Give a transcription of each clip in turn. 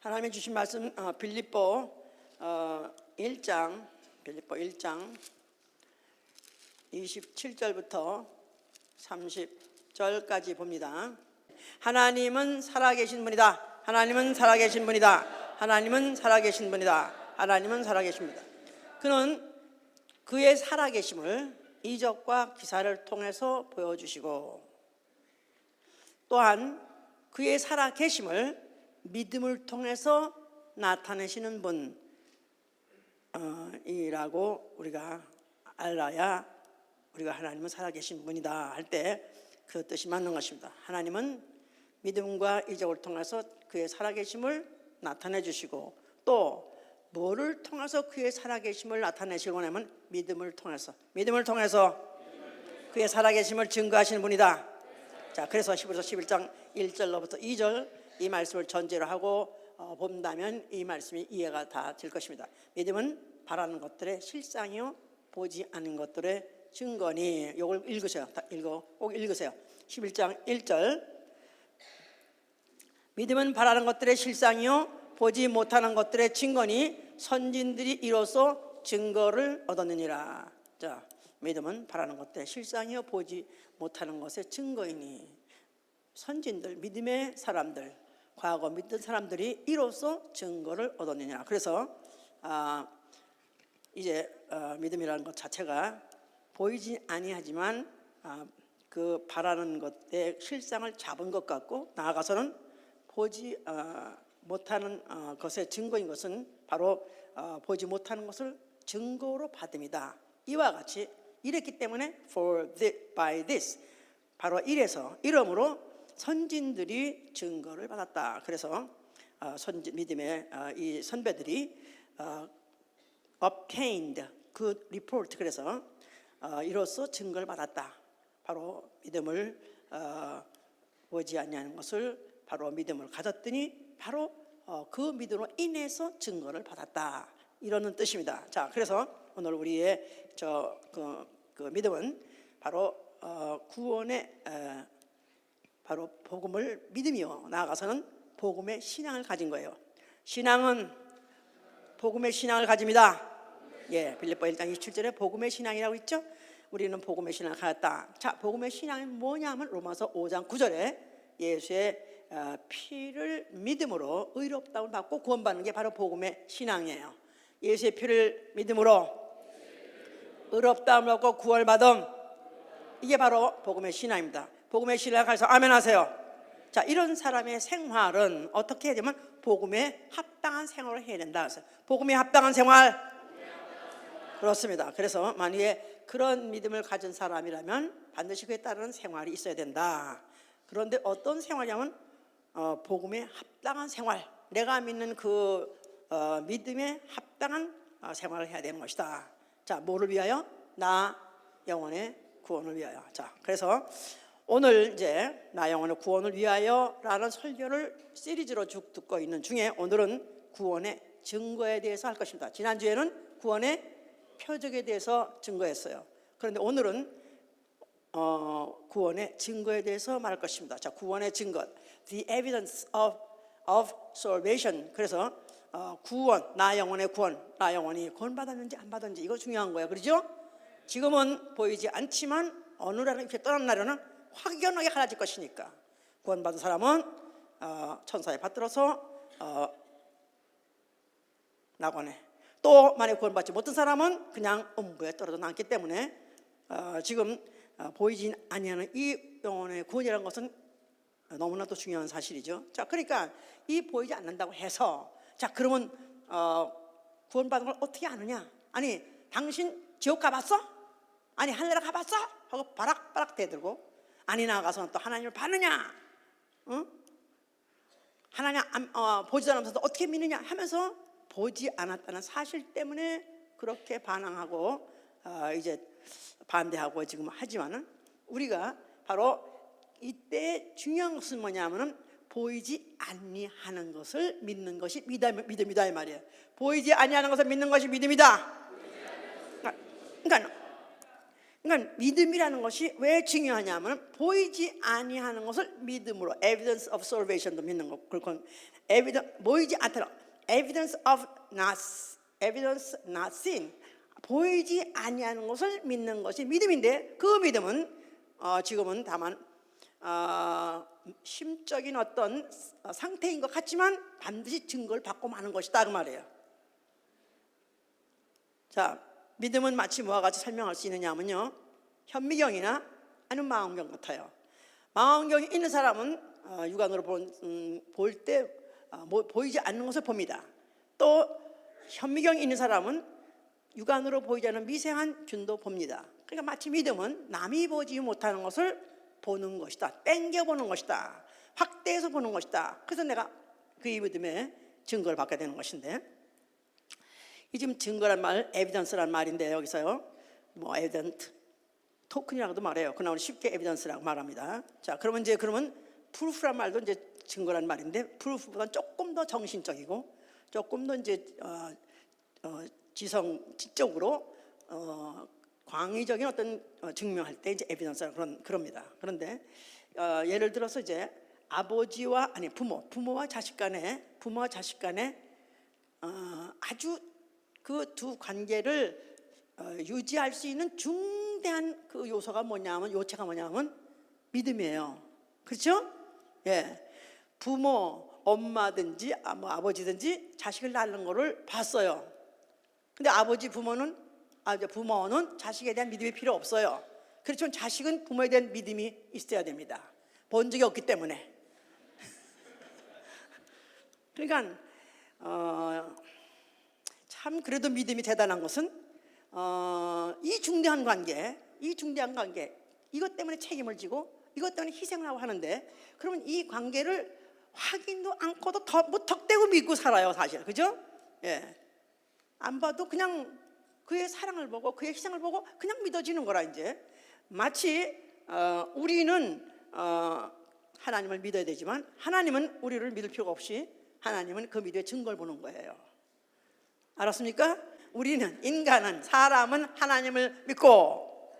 하나님이 주신 말씀 빌립보 1장 27절부터 30절까지 봅니다. 하나님은 살아계신 분이다. 하나님은 살아계신 분이다. 하나님은 살아계신 분이다. 하나님은 살아계신 분이다. 그는 그의 살아계심을 이적과 기사를 통해서 보여주시고, 또한 그의 살아계심을 믿음을 통해서 나타내시는 분이라고 우리가 알아야 우리가 하나님은 살아계신 분이다 할 때 그 뜻이 맞는 것입니다. 하나님은 믿음과 이적을 통해서 그의 살아계심을 나타내 주시고, 또 뭐를 통해서 그의 살아계심을 나타내시고 하면 믿음을 통해서 그의 살아계심을 증거하시는 분이다. 자, 그래서 11장 1절로부터 2절 이 말씀을 전제로 하고 본다면 이 말씀이 이해가 다 될 것입니다. 믿음은 바라는 것들의 실상이요 보지 않는 것들의 증거니. 이걸 읽으세요. 꼭 읽으세요. 11장 1절. 믿음은 바라는 것들의 실상이요 보지 못하는 것들의 증거니 선진들이 이로써 증거를 얻었느니라. 자, 믿음은 바라는 것들의 실상이요 보지 못하는 것의 증거이니, 선진들, 믿음의 사람들, 과거 믿던 사람들이 이로써 증거를 얻었느니라. 그래서 이제 믿음이라는 것 자체가 보이지 아니하지만 그 바라는 것의 실상을 잡은 것 같고, 나아가서는 보지 못하는 것의 증거인 것은 바로 보지 못하는 것을 증거로 받음이다. 이와 같이 이랬기 때문에 by this, 바로 이러므로 선진들이 증거를 받았다. 그래서 믿음의 이 선배들이 obtained good report, 그래서 이로써 증거를 받았다. 바로 믿음을 보지 않냐는 것을 바로 믿음을 가졌더니 바로 그 믿음으로 인해서 증거를 받았다. 이러는 뜻입니다. 자, 그래서 오늘 우리의 그 믿음은 바로 구원의 바로 복음을 믿음이요, 나아가서는 복음의 신앙을 가진 거예요. 신앙은 복음의 신앙을 가집니다. 예, 빌립보 1장 27절에 복음의 신앙이라고 있죠. 우리는 복음의 신앙을 가졌다. 자, 복음의 신앙이 뭐냐면 로마서 5장 9절에 예수의 피를 믿음으로 의롭다움을 받고 구원받는 게 바로 복음의 신앙이에요. 예수의 피를 믿음으로 의롭다움을 받고 구원을 받음, 이게 바로 복음의 신앙입니다. 복음의 신앙을 가서 아멘 하세요. 자, 이런 사람의 생활은 어떻게 해야 되면 복음에 합당한 생활을 해야 된다. 그래서 복음에 합당한 생활, 그렇습니다. 그래서 만약에 그런 믿음을 가진 사람이라면 반드시 그에 따르는 생활이 있어야 된다. 그런데 어떤 생활이냐면 복음에 합당한 생활, 내가 믿는 그 믿음에 합당한 생활을 해야 되는 것이다. 자, 뭐를 위하여? 나 영혼의 구원을 위하여. 자, 그래서 오늘 이제 나 영혼의 구원을 위하여라는 설교를 시리즈로 쭉 듣고 있는 중에 오늘은 구원의 증거에 대해서 할 것입니다. 지난주에는 구원의 표적에 대해서 증거했어요. 그런데 오늘은 구원의 증거에 대해서 말할 것입니다. 자, 구원의 증거, the evidence of salvation. 그래서 구원, 나 영혼의 구원, 나 영혼이 구원받았는지 안 받았는지, 이거 중요한 거예요. 그렇죠? 지금은 보이지 않지만 어느 날은 이렇게 떠난 날에는 확연하게 갈라질 것이니까, 구원받은 사람은 천사에 받들어서 낙원에, 또 만약 구원받지 못한 사람은 그냥 음부에 떨어져 남기 때문에 지금 보이지 아니하는 이 영혼의 구원이라는 것은 너무나도 중요한 사실이죠. 자, 그러니까 이 보이지 않는다고 해서, 자, 그러면 구원받은 걸 어떻게 아느냐? 아니, 당신 지옥 가봤어? 아니, 하늘에 가봤어? 하고 바락바락 대들고, 아니, 나가서는 또 하나님을 받느냐? 응? 하나님 보지도 않으면서도 어떻게 믿느냐 하면서 보지 않았다는 사실 때문에 그렇게 반항하고 이제 반대하고 지금 하지만은, 우리가 바로 이때 중요한 것은 뭐냐면은 보이지 아니하는 것을 믿는 것이 믿음이다 이 말이에요. 보이지 아니하는 것을 믿는 것이 믿음이다. 그러니까 그러니까 믿음이라는 것이 왜 중요하냐면 보이지 아니하는 것을 믿음으로 evidence of salvation도 믿는 거. 그렇고 보이지 않더라 evidence not seen 보이지 아니하는 것을 믿는 것이 믿음인데 그 믿음은 지금은 다만 심적인 어떤 상태인 것 같지만 반드시 증거를 받고 마는 것이다 그 말이에요. 자, 믿음은 마치 뭐와 같이 설명할 수 있느냐면요, 현미경이나 아니면 망원경 같아요. 망원경이 있는 사람은 육안으로 볼 때 보이지 않는 것을 봅니다. 또 현미경이 있는 사람은 육안으로 보이지 않는 미세한 균도 봅니다. 그러니까 마치 믿음은 남이 보지 못하는 것을 보는 것이다, 땡겨보는 것이다, 확대해서 보는 것이다. 그래서 내가 그 믿음의 증거를 받게 되는 것인데, 이 지금 증거란 말, 에비던스란 말인데 여기서요, 뭐 에비던트, 토큰이라고도 말해요. 그러나 쉽게 에비던스라고 말합니다. 자, 그러면 프루프란 말도 이제 증거란 말인데, 프루프보다 조금 더 정신적이고 조금 더 이제 지적으로 광의적인 어떤 증명할 때 이제 에비던스라 그럽니다. 그런데 예를 들어서 이제 부모와 자식 간에 아주 그 두 관계를 유지할 수 있는 중대한 그 요체가 뭐냐면 믿음이에요. 그렇죠? 예, 엄마든지 아버지든지 자식을 낳는 거를 봤어요. 근데 부모는 자식에 대한 믿음이 필요 없어요. 그렇지만 자식은 부모에 대한 믿음이 있어야 됩니다. 본 적이 없기 때문에. 그러니까 참 그래도 믿음이 대단한 것은 이 중대한 관계 이것 때문에 책임을 지고 이것 때문에 희생을 하고 하는데, 그러면 이 관계를 확인도 않고도 덕대고 믿고 살아요, 사실. 그죠? 예. 안 봐도 그냥 그의 사랑을 보고 그의 희생을 보고 그냥 믿어지는 거라. 이제 마치 우리는 하나님을 믿어야 되지만 하나님은 우리를 믿을 필요가 없이 하나님은 그 믿음의 증거를 보는 거예요. 알았습니까? 사람은 하나님을 믿고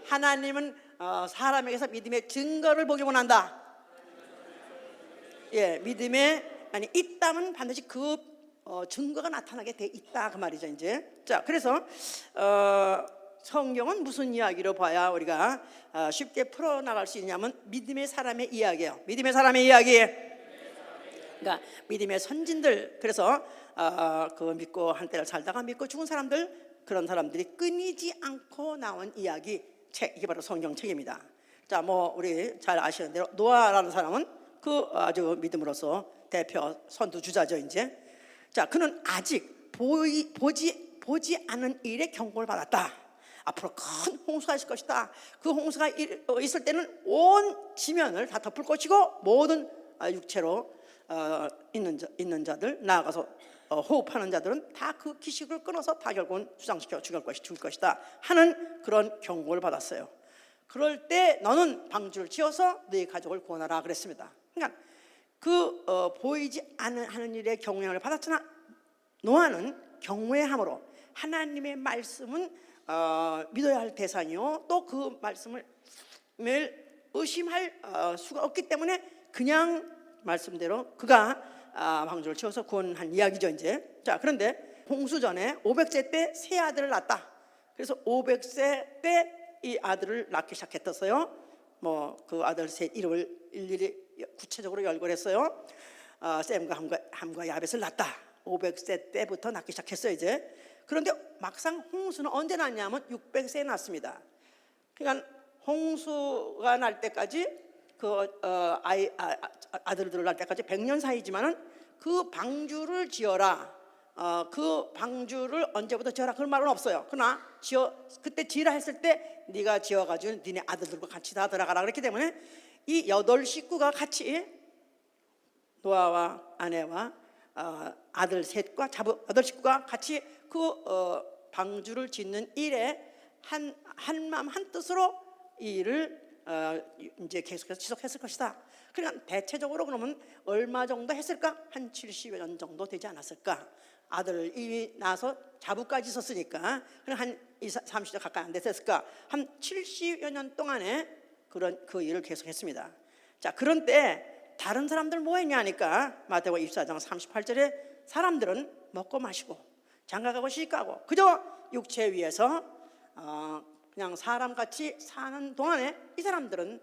하나님은 사람에게서 믿음의 증거를 보기 원한다. 예, 믿음에 있다면 반드시 그 증거가 나타나게 돼 있다 그 말이죠. 이제 자, 그래서 성경은 무슨 이야기로 봐야 우리가 쉽게 풀어나갈 수 있냐면 믿음의 사람의 이야기예요. 믿음의 사람의 이야기. 그러니까 믿음의 선진들, 그래서 그 믿고 한때를 살다가 믿고 죽은 사람들, 그런 사람들이 끊이지 않고 나온 이야기 책, 이게 바로 성경책입니다. 자, 우리 잘 아시는 대로 노아라는 사람은 그 아주 믿음으로서 대표 선두주자죠. 이제 자, 그는 아직 보지 않은 일에 경고를 받았다. 앞으로 큰 홍수가 있을 것이다. 그 홍수가 있을 때는 온 지면을 다 덮을 것이고 모든 육체로 있는 자들, 나아가서 호흡하는 자들은 다 그 기식을 끊어서 다 결국은 수장시켜 죽을 것이다 하는 그런 경고를 받았어요. 그럴 때 너는 방주를 지어서 너희 가족을 구원하라 그랬습니다. 그러니까 보이지 않는 일에 경고를 받았으나 노아는 경외함으로 하나님의 말씀은 믿어야 할 대상이요, 또 그 말씀을 의심할 수가 없기 때문에 그냥 말씀대로 그가 방주를 지어서 구원한 이야기죠. 이제 자, 그런데 홍수 전에 500세 때 세 아들을 낳았다. 그래서 500세 때 이 아들을 낳기 시작했었어요. 그 아들 셋 이름을 일일이 구체적으로 열거했어요. 셈과 함과 야벳을 낳았다. 500세 때부터 낳기 시작했어요. 이제 그런데 막상 홍수는 언제 났냐면 600세에 났습니다. 그러니까 홍수가 날 때까지 아들들을 낳을 때까지 100년 사이지만은 그 방주를 지어라. 그 방주를 언제부터 지어라 그런 말은 없어요. 그러나 그때 지으라 했을 때 네가 지어가지고 니네 아들들과 같이 다 들어가라 그랬기 때문에 이 8식구가 같이 노아와 아내와 아들 셋과 8식구가 같이 그 방주를 짓는 일에 한마음 한뜻으로 이 일을 이제 계속해서 지속했을 것이다. 그러니까 대체적으로 그러면 얼마 정도 했을까? 한 70여 년 정도 되지 않았을까? 아들을 이미 낳아서 자부까지 있었으니까 한 30년 가까이 안 됐을까, 한 70여 년 동안에 그 일을 계속했습니다. 자, 그런 때 다른 사람들 뭐 했냐 하니까 마태복음 24장 38절에 사람들은 먹고 마시고 장가가고 시집가고 그저 육체 위에서 그냥 사람같이 사는 동안에 이 사람들은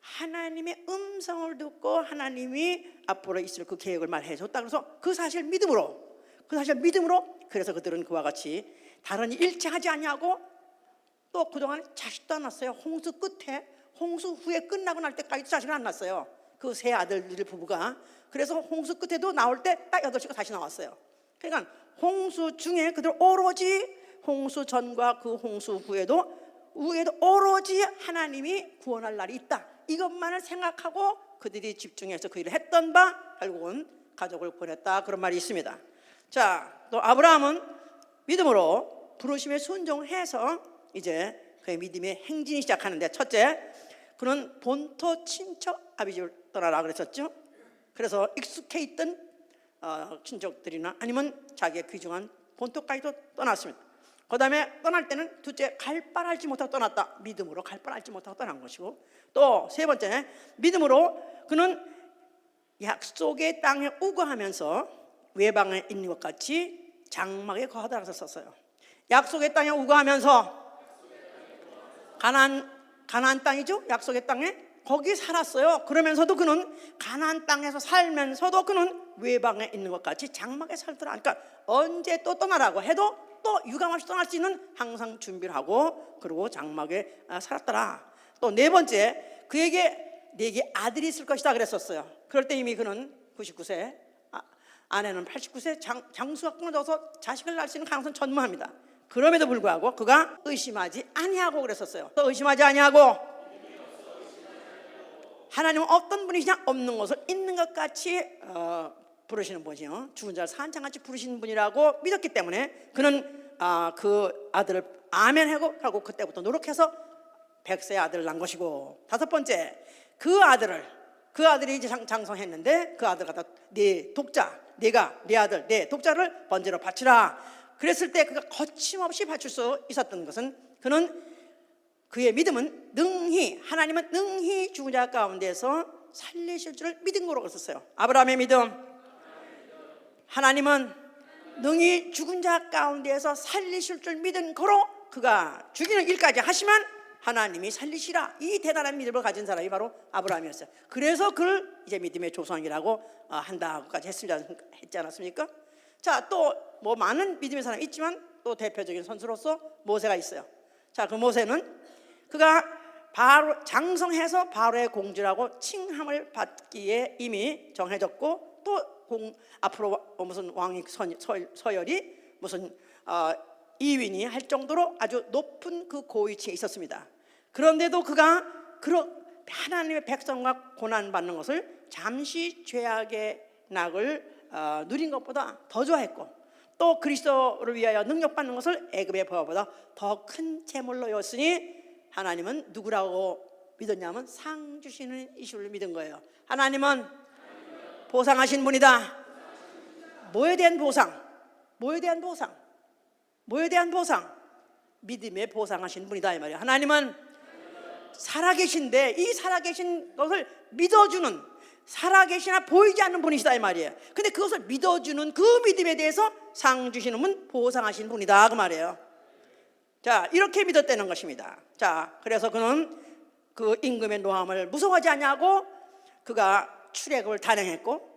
하나님의 음성을 듣고 하나님이 앞으로 있을 그 계획을 말해줬다. 그래서 그 사실 믿음으로 그래서 그들은 그와 같이 다른 일 일체하지 아니하고 또 그동안 자식도 안 낳았어요. 홍수 후에 끝나고 날 때까지도 자식을 안 낳았어요. 그 세 아들들 부부가. 그래서 홍수 끝에도 나올 때 딱 8시가 다시 나왔어요. 그러니까 홍수 중에 그들 오로지 홍수 전과 그 홍수 후에도 오로지 하나님이 구원할 날이 있다, 이것만을 생각하고 그들이 집중해서 그 일을 했던 바 결국은 가족을 보냈다, 그런 말이 있습니다. 자, 또 아브라함은 믿음으로 부르심에 순종해서 이제 그의 믿음의 행진이 시작하는데, 첫째, 그는 본토 친척 아비집을 떠나라 그랬었죠. 그래서 익숙해 있던 친척들이나 아니면 자기의 귀중한 본토까지도 떠났습니다. 그 다음에 떠날 때는 둘째, 갈 바를 알지 못하고 떠났다. 믿음으로 갈 바를 알지 못하고 떠난 것이고, 또 세 번째, 믿음으로 그는 약속의 땅에 우거하면서 외방에 있는 것 같이 장막에 거하다라고 썼어요. 약속의 땅에 우거하면서 가나안 땅이죠. 약속의 땅에 거기 살았어요. 그러면서도 그는 가나안 땅에서 살면서도 그는 외방에 있는 것 같이 장막에 살더라. 그러니까 언제 또 떠나라고 해도 또 유감없이 떠날 수 있는 항상 준비를 하고, 그리고 장막에 살았더라. 또 네 번째, 그에게 네게 아들이 있을 것이다 그랬었어요. 그럴 때 이미 그는 99세, 아내는 89세, 장수가 끊어져서 자식을 낳을 수 있는 가능성은 전무합니다. 그럼에도 불구하고 그가 의심하지 아니하고 그랬었어요. 또 의심하지 아니하고, 하나님은 어떤 분이시냐, 없는 것을 있는 것 같이 부르시는 분이요, 죽은 자를 산창같이 부르시는 분이라고 믿었기 때문에 그는 그 아들을 아멘하고 결국 그때부터 노력해서 100세의 아들을 낳은 것이고, 다섯 번째, 그 아들이 이제 장성했는데 그 아들 갖다 네 독자, 네가 네 아들 네 독자를 번제로 바치라 그랬을 때 그가 거침없이 바칠 수 있었던 것은, 그의 믿음은 하나님은 능히 죽은 자 가운데서 살리실 줄을 믿은 거로 그랬었어요. 아브라함의 믿음, 하나님은 능히 죽은 자 가운데서 살리실 줄 믿은 거로 그가 죽이는 일까지 하시면 하나님이 살리시라, 이 대단한 믿음을 가진 사람이 바로 아브라함이었어요. 그래서 그를 이제 믿음의 조상이라고 한다고까지 했지 않았습니까? 자, 또 뭐 많은 믿음의 사람이 있지만 또 대표적인 선수로서 모세가 있어요. 자, 그 모세는 그가 바로 장성해서 바로의 공주라고 칭함을 받기에 이미 정해졌고, 또 앞으로 무슨 왕이 서열이 무슨 이윈이 할 정도로 아주 높은 그 고위치에 있었습니다. 그런데도 그가 하나님의 백성과 고난받는 것을 잠시 죄악의 낙을 누린 것보다 더 좋아했고, 또 그리스도를 위하여 능력받는 것을 애굽의 부하보다 더 큰 재물로 여겼으니 하나님은 누구라고 믿었냐면 상 주시는 이슈를 믿은 거예요. 하나님은 보상하신 분이다. 뭐에 대한 보상? 믿음에 보상하신 분이다 이 말이에요. 하나님은 살아계신데 이 살아계신 것을 믿어주는, 살아계시나 보이지 않는 분이시다 이 말이에요. 근데 그것을 믿어주는 그 믿음에 대해서 상 주시는 분, 보상하신 분이다 그 말이에요. 자, 이렇게 믿었다는 것입니다. 자, 그래서 그는 그 임금의 노함을 무서워하지 않냐고 그가 출애굽을 단행했고,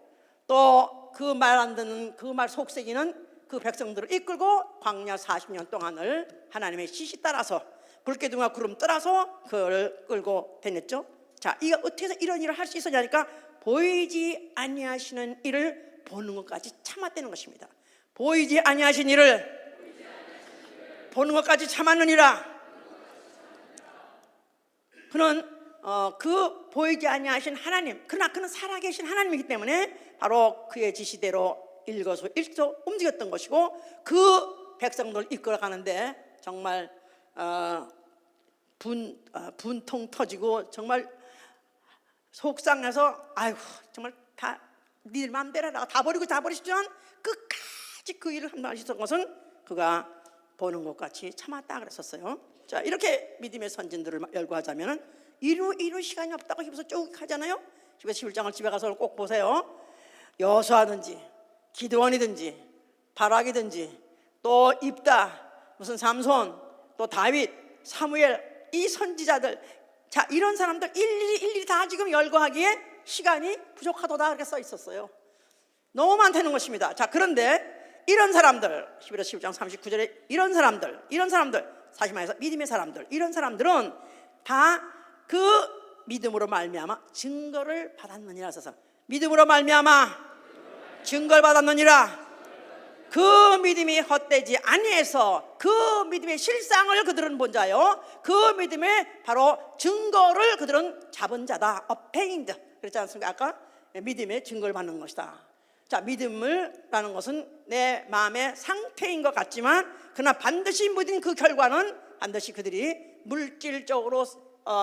또 그 말 안 듣는 그 말 속삭이는 그 백성들을 이끌고 광야 40년 동안을 하나님의 지시 따라서 불기둥과 구름 따라서 그를 끌고 다녔죠. 자, 이가 어떻게 해서 이런 일을 할 수 있었냐니까 보이지 아니하시는 일을 보는 것까지 참았다는 것입니다. 보이지 아니하신 일을 보는 것까지 참았느니라. 그는 그 보이지 아니하신 하나님, 그러나 그는 살아계신 하나님이기 때문에 바로 그의 지시대로 일거수일투 움직였던 것이고, 그 백성들 이끌어가는데 정말 분통 터지고 정말 속상해서 아이고 정말 다 니들 마음대로 하다가 다 버리고 다 버리시지만 끝까지 그 일을 한번 하셨던 것은 그가 보는 것 같이 참았다 그랬었어요. 자, 이렇게 믿음의 선진들을 열거하자면 이루 시간이 없다고 히브리서 쭉 하잖아요. 히브리서 11장을 집에 가서 꼭 보세요. 여호수아든지 기드원이든지 바락이든지 또 입다, 무슨 삼손, 또 다윗, 사무엘, 이 선지자들, 자, 이런 사람들 일일이 다 지금 열거하기에 시간이 부족하도다 그렇게 써 있었어요. 너무 많다는 것입니다. 자, 그런데 이런 사람들, 11장 39절에 이런 사람들 사실 말해서 믿음의 사람들, 이런 사람들은 다 그 믿음으로 말미암아 증거를 받았느니라 써서, 믿음으로 말미암아 증거를 받았느니라. 그 믿음이 헛되지 아니해서 그 믿음의 실상을 그들은 본 자요, 그 믿음의 바로 증거를 그들은 잡은 자다. obtained 그랬지 않습니까? 아까 믿음의 증거를 받는 것이다. 자, 믿음을라는 것은 내 마음의 상태인 것 같지만 그러나 반드시 모든 그 결과는 반드시 그들이 물질적으로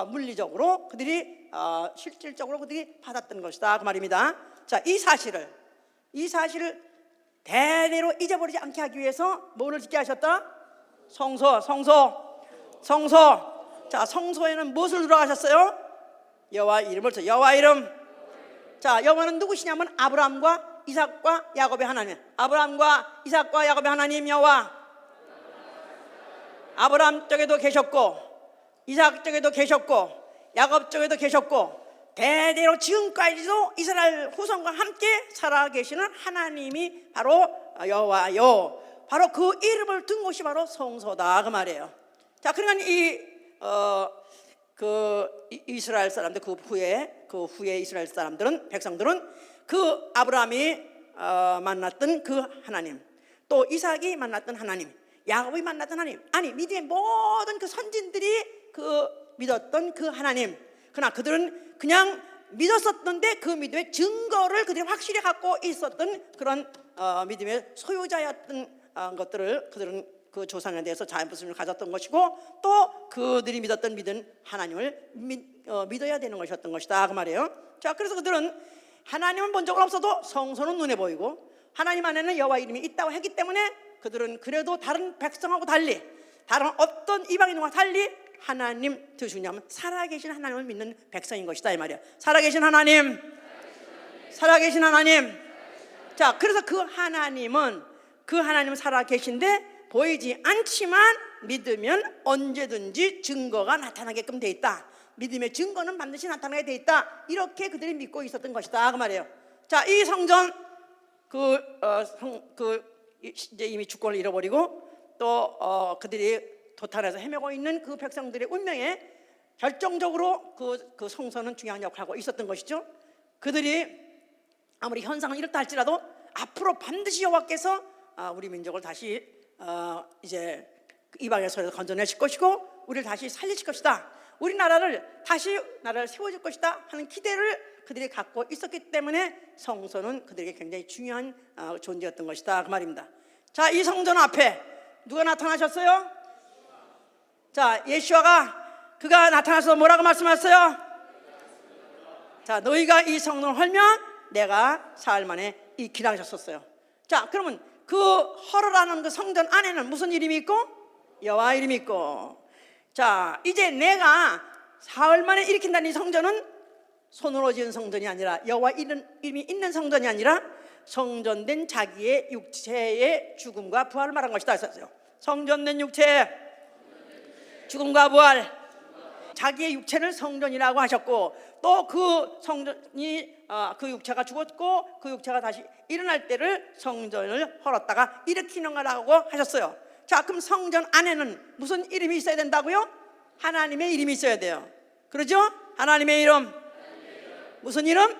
물리적으로 그들이 실질적으로 그들이 받았던 것이다 그 말입니다. 자, 이 사실을 대대로 잊어버리지 않게 하기 위해서 뭐를 짓게 하셨다? 성소. 자, 성소에는 무엇을 들어가셨어요? 여호와 이름을. 여호와 이름. 자, 여호와는 누구시냐면 아브라함과 이삭과 야곱의 하나님. 아브라함과 이삭과 야곱의 하나님 여호와. 아브라함 쪽에도 계셨고 이삭 쪽에도 계셨고 야곱 쪽에도 계셨고 대대로 지금까지도 이스라엘 후손과 함께 살아계시는 하나님이 바로 여호와요. 바로 그 이름을 둔 곳이 바로 성소다 그 말이에요. 자, 그러니까 이스라엘 사람들, 그 후에 이스라엘 사람들은, 백성들은 그 아브라함이 만났던 그 하나님, 또 이삭이 만났던 하나님, 야곱이 만났던 하나님, 아니 믿음의 모든 그 선진들이 그 믿었던 그 하나님. 그러나 그들은 그냥 믿었었던데 그 믿음의 증거를 그들이 확실히 갖고 있었던 그런 믿음의 소유자였던 것들을 그들은 그 조상에 대해서 자연부심을 가졌던 것이고, 또 그들이 믿었던 하나님을 믿어야 되는 것이었던 것이다 그 말이에요. 자, 그래서 그들은 하나님은 본 적은 없어도 성소는 눈에 보이고 하나님 안에는 여호와 이름이 있다고 했기 때문에 그들은 그래도 다른 백성하고 달리, 다른 어떤 이방인과 달리 하나님 드시냐면 살아계신 하나님을 믿는 백성인 것이다 이 말이야. 살아계신 하나님. 자, 그래서 그 하나님은 살아계신데 보이지 않지만 믿으면 언제든지 증거가 나타나게끔 돼 있다. 믿음의 증거는 반드시 나타나게 돼 있다. 이렇게 그들이 믿고 있었던 것이다 그 말이에요. 자, 이 성전 이제 이미 주권을 잃어버리고 또 그들이 도탄에서 헤매고 있는 그 백성들의 운명에 결정적으로 그 성소는 중요한 역할을 하고 있었던 것이죠. 그들이 아무리 현상은 이렇다 할지라도 앞으로 반드시 여호와께서 우리 민족을 다시 이제 이방의 손에서 건져내실 것이고 우리를 다시 살리실 것이다, 우리나라를 세워줄 것이다 하는 기대를 그들이 갖고 있었기 때문에 성소는 그들에게 굉장히 중요한 존재였던 것이다 그 말입니다. 자, 이 성전 앞에 누가 나타나셨어요? 자, 예수와가 그가 나타나서 뭐라고 말씀하셨어요? 자, 너희가 이 성전을 헐면 내가 사흘 만에 익히라 하셨었어요. 자, 그러면 그 헐어라는 그 성전 안에는 무슨 이름이 있고? 여호와 이름이 있고. 자, 이제 내가 사흘 만에 일으킨다는 이 성전은 손으로 지은 성전이 아니라 여호와 이름이 있는 성전이 아니라 성전된 자기의 육체의 죽음과 부활을 말한 것이다 했었어요. 성전된 육체 죽음과 부활, 자기의 육체를 성전이라고 하셨고, 또 그 성전이 그 육체가 죽었고 그 육체가 다시 일어날 때를 성전을 헐었다가 일으키는 거라고 하셨어요. 자, 그럼 성전 안에는 무슨 이름이 있어야 된다고요? 하나님의 이름이 있어야 돼요. 그러죠? 하나님의 이름. 무슨 이름?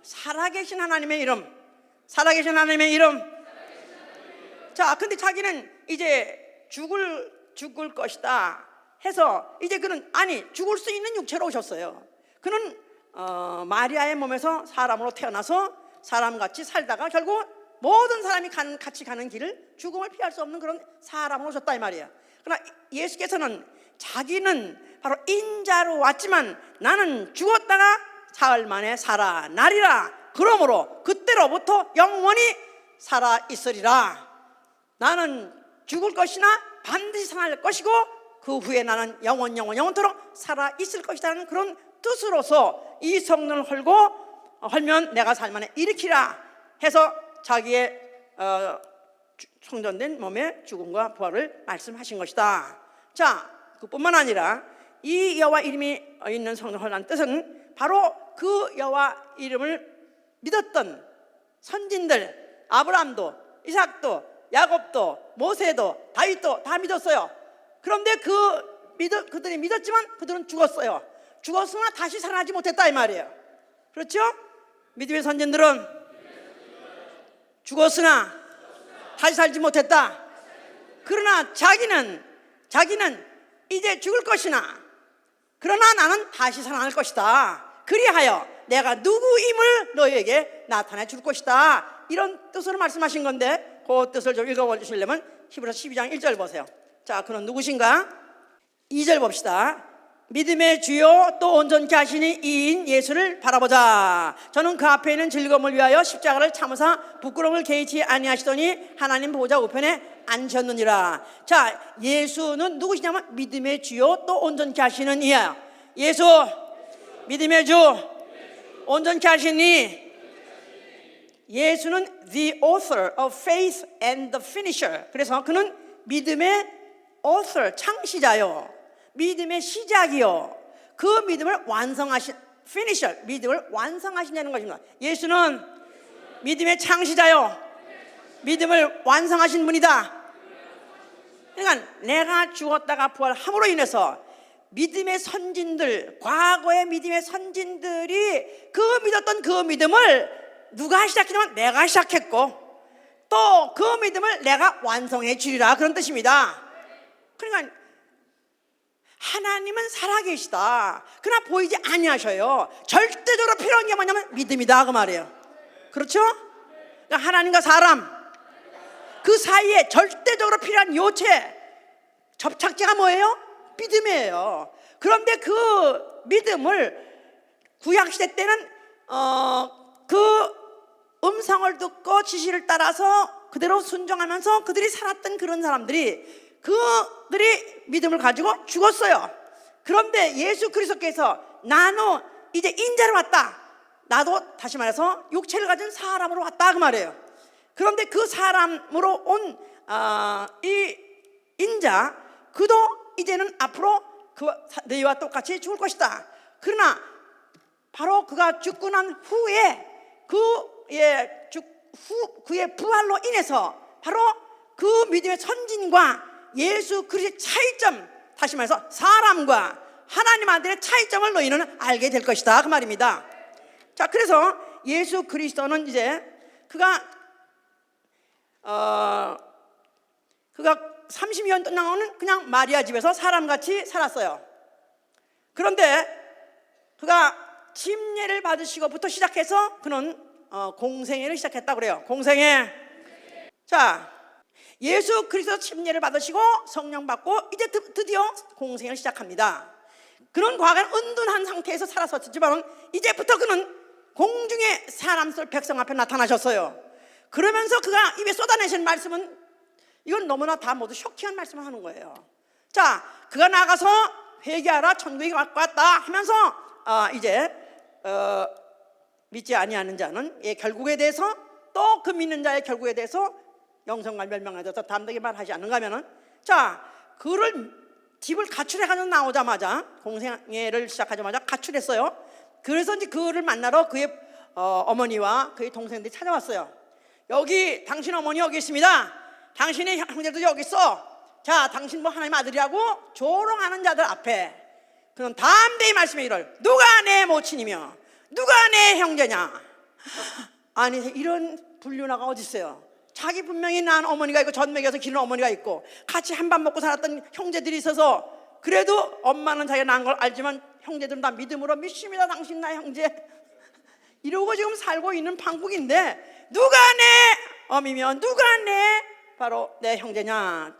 살아계신 하나님의 이름. 살아계신 하나님의 이름. 자, 근데 자기는 이제 죽을 것이다 해서 이제 그는 죽을 수 있는 육체로 오셨어요. 그는 마리아의 몸에서 사람으로 태어나서 사람같이 살다가 결국 모든 사람이 같이 가는 길을 죽음을 피할 수 없는 그런 사람으로 오셨다 이 말이에요. 그러나 예수께서는 자기는 바로 인자로 왔지만 나는 죽었다가 사흘 만에 살아나리라. 그러므로 그때로부터 영원히 살아 있으리라. 나는 죽을 것이나 반드시 살아날 것이고 그 후에 나는 영원토록 살아 있을 것이라는 그런 뜻으로서 이 성문을 헐면 내가 살만에 일으키라 해서 자기의 성전된 몸의 죽음과 부활을 말씀하신 것이다. 자, 그뿐만 아니라 이 여호와 이름이 있는 성전을 헐라는 뜻은 바로 그 여호와 이름을 믿었던 선진들, 아브라함도, 이삭도, 야곱도, 모세도, 다윗도 다 믿었어요. 그런데 그들이 믿었지만 그들은 죽었어요. 죽었으나 다시 살아나지 못했다 이 말이에요. 그렇죠? 믿음의 선진들은 죽었으나 다시 살지 못했다. 그러나 자기는 이제 죽을 것이나 그러나 나는 다시 살아날 것이다. 그리하여 내가 누구임을 너희에게 나타내 줄 것이다. 이런 뜻으로 말씀하신 건데 그 뜻을 좀 읽어주시려면 히브리서 12장 1절 보세요. 자, 그는 누구신가? 2절 봅시다. 믿음의 주요 또 온전케 하시니 이인 예수를 바라보자. 저는 그 앞에 있는 즐거움을 위하여 십자가를 참으사 부끄러움을 개의치 아니하시더니 하나님 보좌 우편에 앉으셨느니라. 자, 예수는 누구시냐면 믿음의 주요 또 온전케 하시는 이야. 예수 믿음의 주 온전케 하시니 예수는 the author of faith and the finisher. 그래서 그는 믿음의 author 창시자요, 믿음의 시작이요, 그 믿음을 완성하신 finisher, 믿음을 완성하신다는 것입니다. 예수는 믿음의 창시자요, 믿음을 완성하신 분이다. 그러니까 내가 죽었다가 부활함으로 인해서 믿음의 선진들, 과거의 믿음의 선진들이 그 믿었던 그 믿음을 누가 시작했냐면 내가 시작했고 또 그 믿음을 내가 완성해 주리라, 그런 뜻입니다. 그러니까 하나님은 살아계시다. 그러나 보이지 아니하셔요. 절대적으로 필요한 게 뭐냐면 믿음이다 그 말이에요. 그렇죠? 그러니까 하나님과 사람 그 사이에 절대적으로 필요한 요체, 접착제가 뭐예요? 믿음이에요. 그런데 그 믿음을 구약시대 때는 그 음성을 듣고 지시를 따라서 그대로 순종하면서 그들이 살았던 그런 사람들이 그들이 믿음을 가지고 죽었어요. 그런데 예수 그리스도께서 나는 이제 인자로 왔다, 나도 다시 말해서 육체를 가진 사람으로 왔다 그 말이에요. 그런데 그 사람으로 온 이 인자, 그도 이제는 앞으로 너희와 똑같이 죽을 것이다. 그러나 바로 그가 죽고 난 후에 그의 부활로 인해서 바로 그 믿음의 선진과 예수 그리스도의 차이점, 다시 말해서 사람과 하나님한테의 차이점을 너희는 알게 될 것이다 그 말입니다. 자, 그래서 예수 그리스도는 이제 그가 30년 동안은 그냥 마리아 집에서 사람같이 살았어요. 그런데 그가 침례를 받으시고부터 시작해서 그는 공생애를 시작했다고 그래요. 공생애. 자, 예수 그리스도 침례를 받으시고 성령 받고 이제 드디어 공생애를 시작합니다. 그런 과거는 은둔한 상태에서 살았었지만 이제부터 그는 공중의 사람들 백성 앞에 나타나셨어요. 그러면서 그가 입에 쏟아내신 말씀은 이건 너무나 다 모두 쇼킹한 말씀을 하는 거예요. 자, 그가 나가서 회개하라, 천국이 왔다 하면서 이제 믿지 아니하는 자는 결국에 대해서 또 그 믿는 자의 결국에 대해서 영생과 멸망에 대해서 담대하게 말하지 않는가 하면은, 자, 그를 집을 가출해가지고 나오자마자 공생애를 시작하자마자 가출했어요. 그래서 이제 그를 만나러 그의 어머니와 그의 동생들이 찾아왔어요. 여기 당신 어머니 여기 있습니다. 당신의 형제도 여기 있어. 자, 당신 뭐 하나님 아들이라고 조롱하는 자들 앞에 그는 담대히 말씀해 이를, 누가 내 모친이며 누가 내 형제냐. 아니, 이런 불륜아가 어디 있어요. 자기 분명히 낳은 어머니가 있고 젖 먹여서 기른 어머니가 있고 같이 한 밥 먹고 살았던 형제들이 있어서 그래도 엄마는 자기가 낳은 걸 알지만 형제들은 다 믿음으로 믿습니다. 당신 나의 형제. 이러고 지금 살고 있는 판국인데 누가 내 어미며 누가 내 바로 내 형제냐.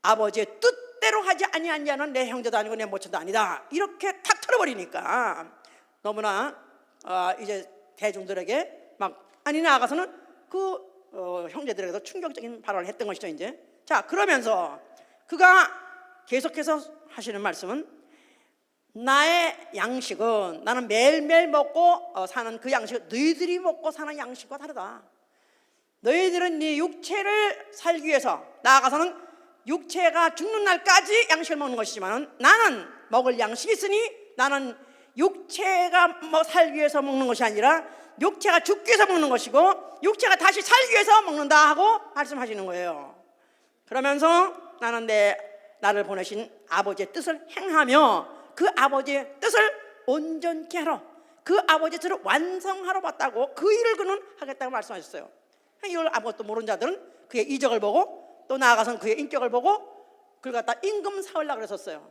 아버지의 뜻대로 하지 아니한 자는 내 형제도 아니고 내 모친도 아니다. 이렇게 탁 털어버리니까 너무나 이제 대중들에게 막 아니 나아가서는 그 형제들에게서 충격적인 발언을 했던 것이죠. 이제 자, 그러면서 그가 계속해서 하시는 말씀은 나의 양식은, 나는 매일매일 먹고 사는 그 양식은 너희들이 먹고 사는 양식과 다르다. 너희들은 네 육체를 살기 위해서, 나아가서는 육체가 죽는 날까지 양식을 먹는 것이지만 나는 먹을 양식이 있으니 나는 육체가 살기 위해서 먹는 것이 아니라 육체가 죽기 위해서 먹는 것이고 육체가 다시 살기 위해서 먹는다 하고 말씀하시는 거예요. 그러면서 나는 나를 보내신 아버지의 뜻을 행하며 그 아버지의 뜻을 온전케 하러, 그 아버지의 뜻을 완성하러 왔다고, 그 일을 그는 하겠다고 말씀하셨어요. 이걸 아무것도 모르는 자들은 그의 이적을 보고 또 나아가서는 그의 인격을 보고 그걸 갖다 임금 삼으려고 그랬었어요.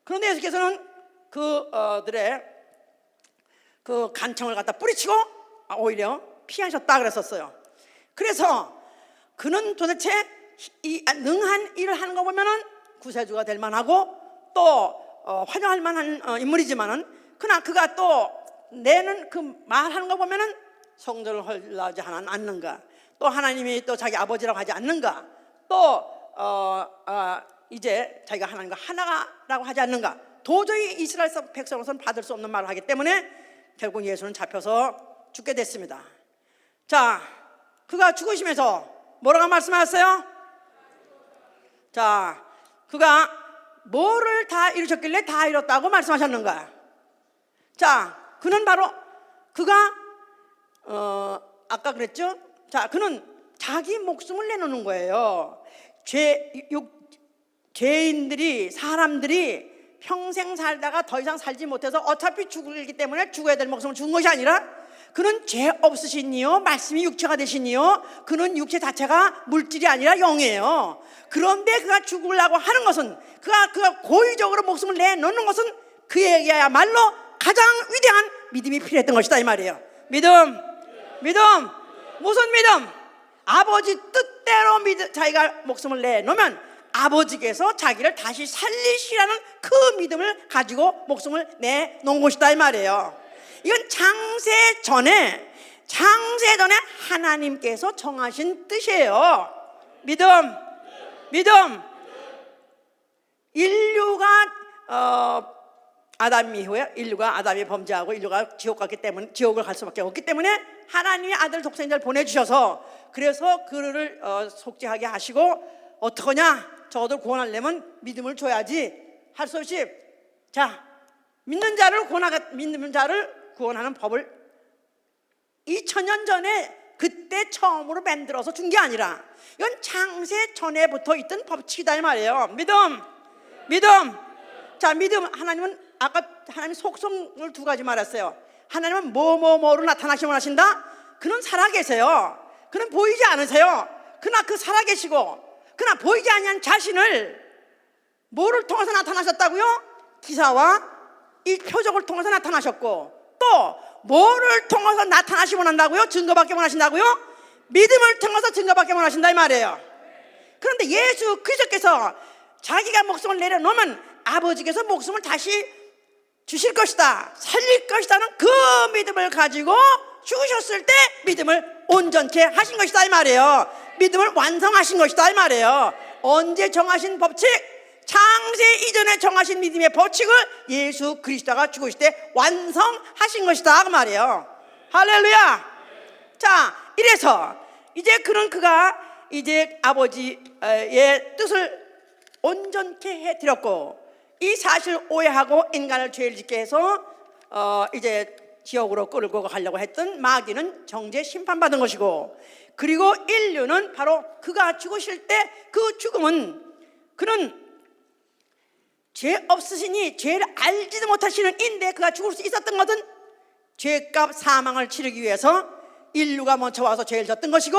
그런데 예수께서는 그들의 그 간청을 갖다 뿌리치고 오히려 피하셨다 그랬었어요. 그래서 그는 도대체 이 능한 일을 하는 거 보면은 구세주가 될 만하고 또 환영할 만한 인물이지만은, 그러나 그가 또 내는 그 말하는 거 보면은 성전을 헐라지 않는가, 또 하나님이 또 자기 아버지라고 하지 않는가, 또 이제 자기가 하나님과 하나라고 하지 않는가, 도저히 이스라엘 백성으로서는 받을 수 없는 말을 하기 때문에 결국 예수는 잡혀서 죽게 됐습니다. 자, 그가 죽으시면서 뭐라고 말씀하셨어요? 자, 그가 뭐를 다 이루셨길래 다 이뤘다고 말씀하셨는가? 자, 그는 바로 그가 아까 그랬죠? 자, 그는 자기 목숨을 내놓는 거예요. 죄인들이, 사람들이 평생 살다가 더 이상 살지 못해서 어차피 죽기 때문에 죽어야 될 목숨을 죽은 것이 아니라, 그는 죄 없으신 이요 말씀이 육체가 되신 이요, 그는 육체 자체가 물질이 아니라 영이에요. 그런데 그가 죽으려고 하는 것은, 그가 고의적으로 목숨을 내놓는 것은 그에게야말로 가장 위대한 믿음이 필요했던 것이다 이 말이에요. 믿음. 무슨 믿음? 아버지 뜻대로 자기가 목숨을 내놓으면 아버지께서 자기를 다시 살리시라는 그 믿음을 가지고 목숨을 내놓은 것이다 이 말이에요. 이건 창세 전에 하나님께서 정하신 뜻이에요. 믿음. 인류가 아담 이후에 인류가 아담이 범죄하고 인류가 지옥을 갈 수밖에 없기 때문에 하나님이 아들 독생자를 보내주셔서, 그래서 그를 속죄하게 하시고, 어떡하냐, 저들 구원하려면 믿음을 줘야지 할 수 없이, 자, 믿는 자를 구원하는 법을 2000년 전에 그때 처음으로 만들어서 준 게 아니라 이건 창세 전에부터 있던 법칙이다 이 말이에요. 믿음. 자, 믿음. 하나님은 아까 하나님 속성을 두 가지 말했어요. 하나님은 뭐로 나타나시면 하신다? 그는 살아계세요. 그는 보이지 않으세요. 그러나 그 살아계시고, 그러나 보이지 아니한 자신을 뭐를 통해서 나타나셨다고요? 기사와 이 표적을 통해서 나타나셨고, 또 뭐를 통해서 나타나시면 한다고요? 증거밖에 못 하신다고요? 믿음을 통해서 증거밖에 못 하신다 이 말이에요. 그런데 예수 그리스도께서 자기가 목숨을 내려놓으면 아버지께서 목숨을 다시 주실 것이다, 살릴 것이다는 그 믿음을 가지고 죽으셨을 때 믿음을 온전케 하신 것이다 이 말이에요. 믿음을 완성하신 것이다 이 말이에요. 언제 정하신 법칙? 창세 이전에 정하신 믿음의 법칙을 예수 그리스도가 죽으실 때 완성하신 것이다 그 말이에요. 할렐루야. 자, 이래서 이제 그가 이제 아버지의 뜻을 온전케 해드렸고, 이 사실 오해하고 인간을 죄를 짓게 해서 이제 지옥으로 끌고 가려고 했던 마귀는 정죄 심판받은 것이고, 그리고 인류는 바로 그가 죽으실 때 그 죽음은, 그는 죄 없으시니 죄를 알지도 못하시는 인데 그가 죽을 수 있었던 것은 죄값 사망을 치르기 위해서 인류가 먼저 와서 죄를 졌던 것이고,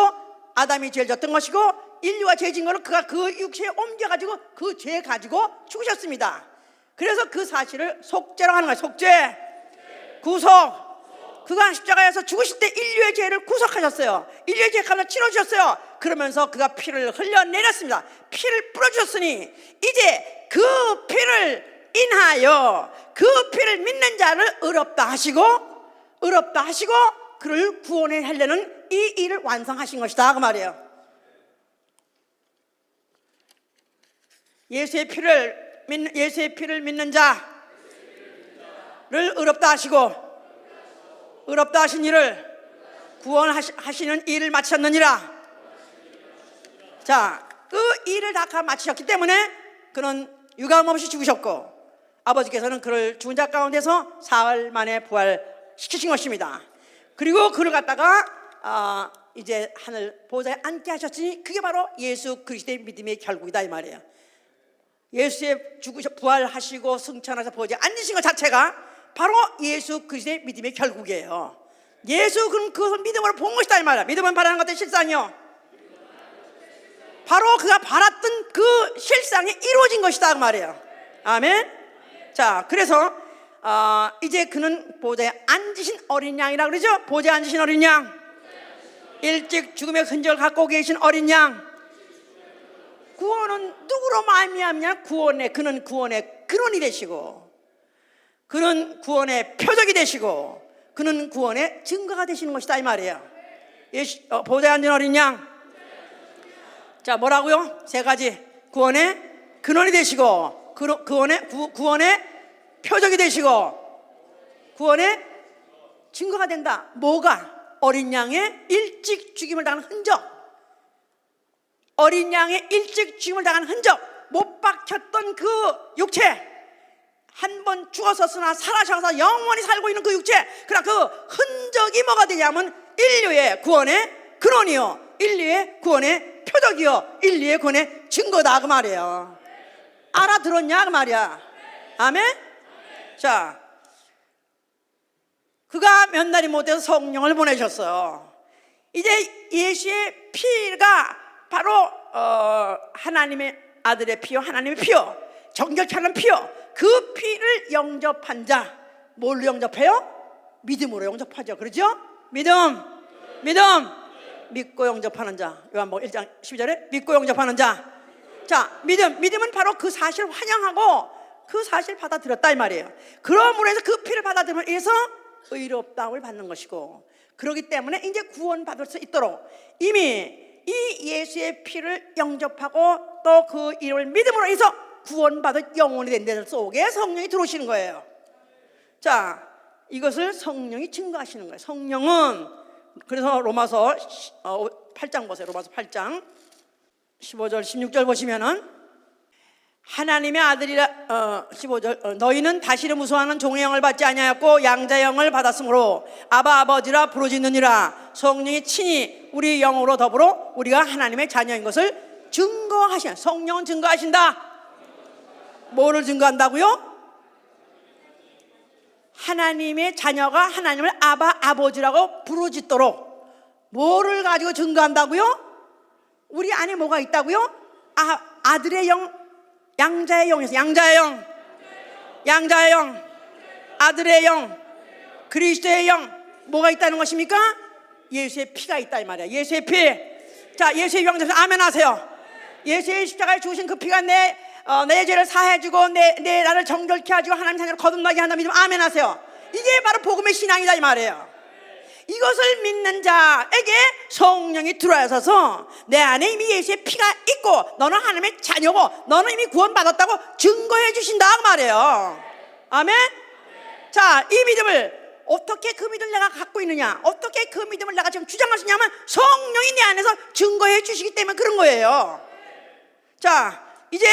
아담이 죄를 졌던 것이고, 인류가 죄 진 거를 그가 그 육체에 옮겨가지고 그 죄 가지고 죽으셨습니다. 그래서 그 사실을 속죄라고 하는 거예요. 속죄, 구속. 그가 십자가에서 죽으실 때 인류의 죄를 구속하셨어요. 인류의 죄값을 치러주셨어요. 그러면서 그가 피를 흘려내렸습니다. 피를 뿌려주셨으니 이제 그 피를 인하여 그 피를 믿는 자를 의롭다 하시고 그를 구원해 하려는 이 일을 완성하신 것이다 그 말이에요. 예수의 피를 믿는 자를 의롭다 하시고 의롭다 하신 이를 구원하시는 일을 마치셨느니라. 자, 그 일을 다 마치셨기 때문에 그는 유감없이 죽으셨고 아버지께서는 그를 죽은 자 가운데서 사흘 만에 부활시키신 것입니다. 그리고 그를 갖다가 이제 하늘 보좌에 앉게 하셨으니 그게 바로 예수 그리스도의 믿음의 결국이다 이 말이에요. 예수의 부활하시고 승천하셔서 보좌에 앉으신 것 자체가 바로 예수 그리스도의 믿음의 결국이에요. 예수 그것을 믿음으로 본 것이다 이 말이야. 믿음은 바라는 것의 실상이요, 바로 그가 바랐던 그 실상이 이루어진 것이다 그 말이에요. 아멘. 자, 그래서 이제 그는 보좌에 앉으신 어린 양이라 그러죠. 보좌에 앉으신 어린 양, 일찍 죽음의 흔적을 갖고 계신 어린 양. 구원은 누구로 말미암냐? 그는 구원의 근원이 되시고, 그는 구원의 표적이 되시고, 그는 구원의 증거가 되시는 것이다 이 말이에요. 보좌에 앉은 어린 양. 자, 뭐라고요? 세 가지. 구원의 근원이 되시고, 구원의 표적이 되시고, 구원의 증거가 된다. 뭐가? 어린 양의 일찍 죽임을 당한 흔적. 어린 양의 일찍 죽임을 당한 흔적. 못 박혔던 그 육체, 한 번 죽었었으나 살아셔서 영원히 살고 있는 그 육체. 그러나 그 흔적이 뭐가 되냐면 인류의 구원의 근원이요, 인류의 구원의 표적이요, 인류의 구원의 증거다 그 말이에요. 알아들었냐 그 말이야. 아멘. 자, 그가 몇 날이 못해서 성령을 보내셨어요. 이제 예수의 피가 바로 하나님의 아들의 피요, 하나님의 피요, 정결케 하는 피요. 그 피를 영접한 자, 뭘로 영접해요? 믿음으로 영접하죠. 그러죠? 믿음. 믿고 영접하는 자. 요한복음 1장 12절에 믿고 영접하는 자. 자, 믿음은 바로 그 사실을 환영하고 그 사실을 받아들였다 이 말이에요. 그러므로 해서 그 피를 받아들이면 해서 의롭다움을 받는 것이고, 그렇기 때문에 이제 구원받을 수 있도록 이미 이 예수의 피를 영접하고 또 그 이름을 믿음으로 해서 구원받을 영혼이 된 데 속에 성령이 들어오시는 거예요. 자, 이것을 성령이 증거하시는 거예요. 성령은, 그래서 로마서 8장 보세요. 로마서 8장 15절 16절 보시면은 하나님의 아들이라 15절 너희는 다시는 무서워하는 종의 영을 받지 아니하였고 양자의 영을 받았으므로 아바 아버지라 부르짖느니라. 성령이 친히 우리 영으로 더불어 우리가 하나님의 자녀인 것을 증거하시는. 성령은 증거하신다. 뭐를 증거한다고요? 하나님의 자녀가 하나님을 아바 아버지라고 부르짖도록. 뭐를 가지고 증거한다고요? 우리 안에 뭐가 있다고요? 아들의 영, 양자의 영에서 양자의 영, 아들의 영, 그리스도의 영. 뭐가 있다는 것입니까? 예수의 피가 있다 이 말이야. 예수의 피. 자, 예수의 영접해서 아멘 하세요. 예수의 십자가에 죽으신 그 피가 내 죄를 사해주고 내 나를 정결케 하시고 하나님 자녀로 거듭나게 한다 믿으면 아멘 하세요. 이게 바로 복음의 신앙이다 이 말이에요. 이것을 믿는 자에게 성령이 들어와서 내 안에 이미 예수의 피가 있고 너는 하나님의 자녀고 너는 이미 구원받았다고 증거해 주신다 그 말이에요. 아멘. 자, 이 믿음을 어떻게 그 믿음을 내가 갖고 있느냐, 어떻게 그 믿음을 내가 지금 주장할 수 있냐면 성령이 내 안에서 증거해 주시기 때문에 그런 거예요. 자, 이제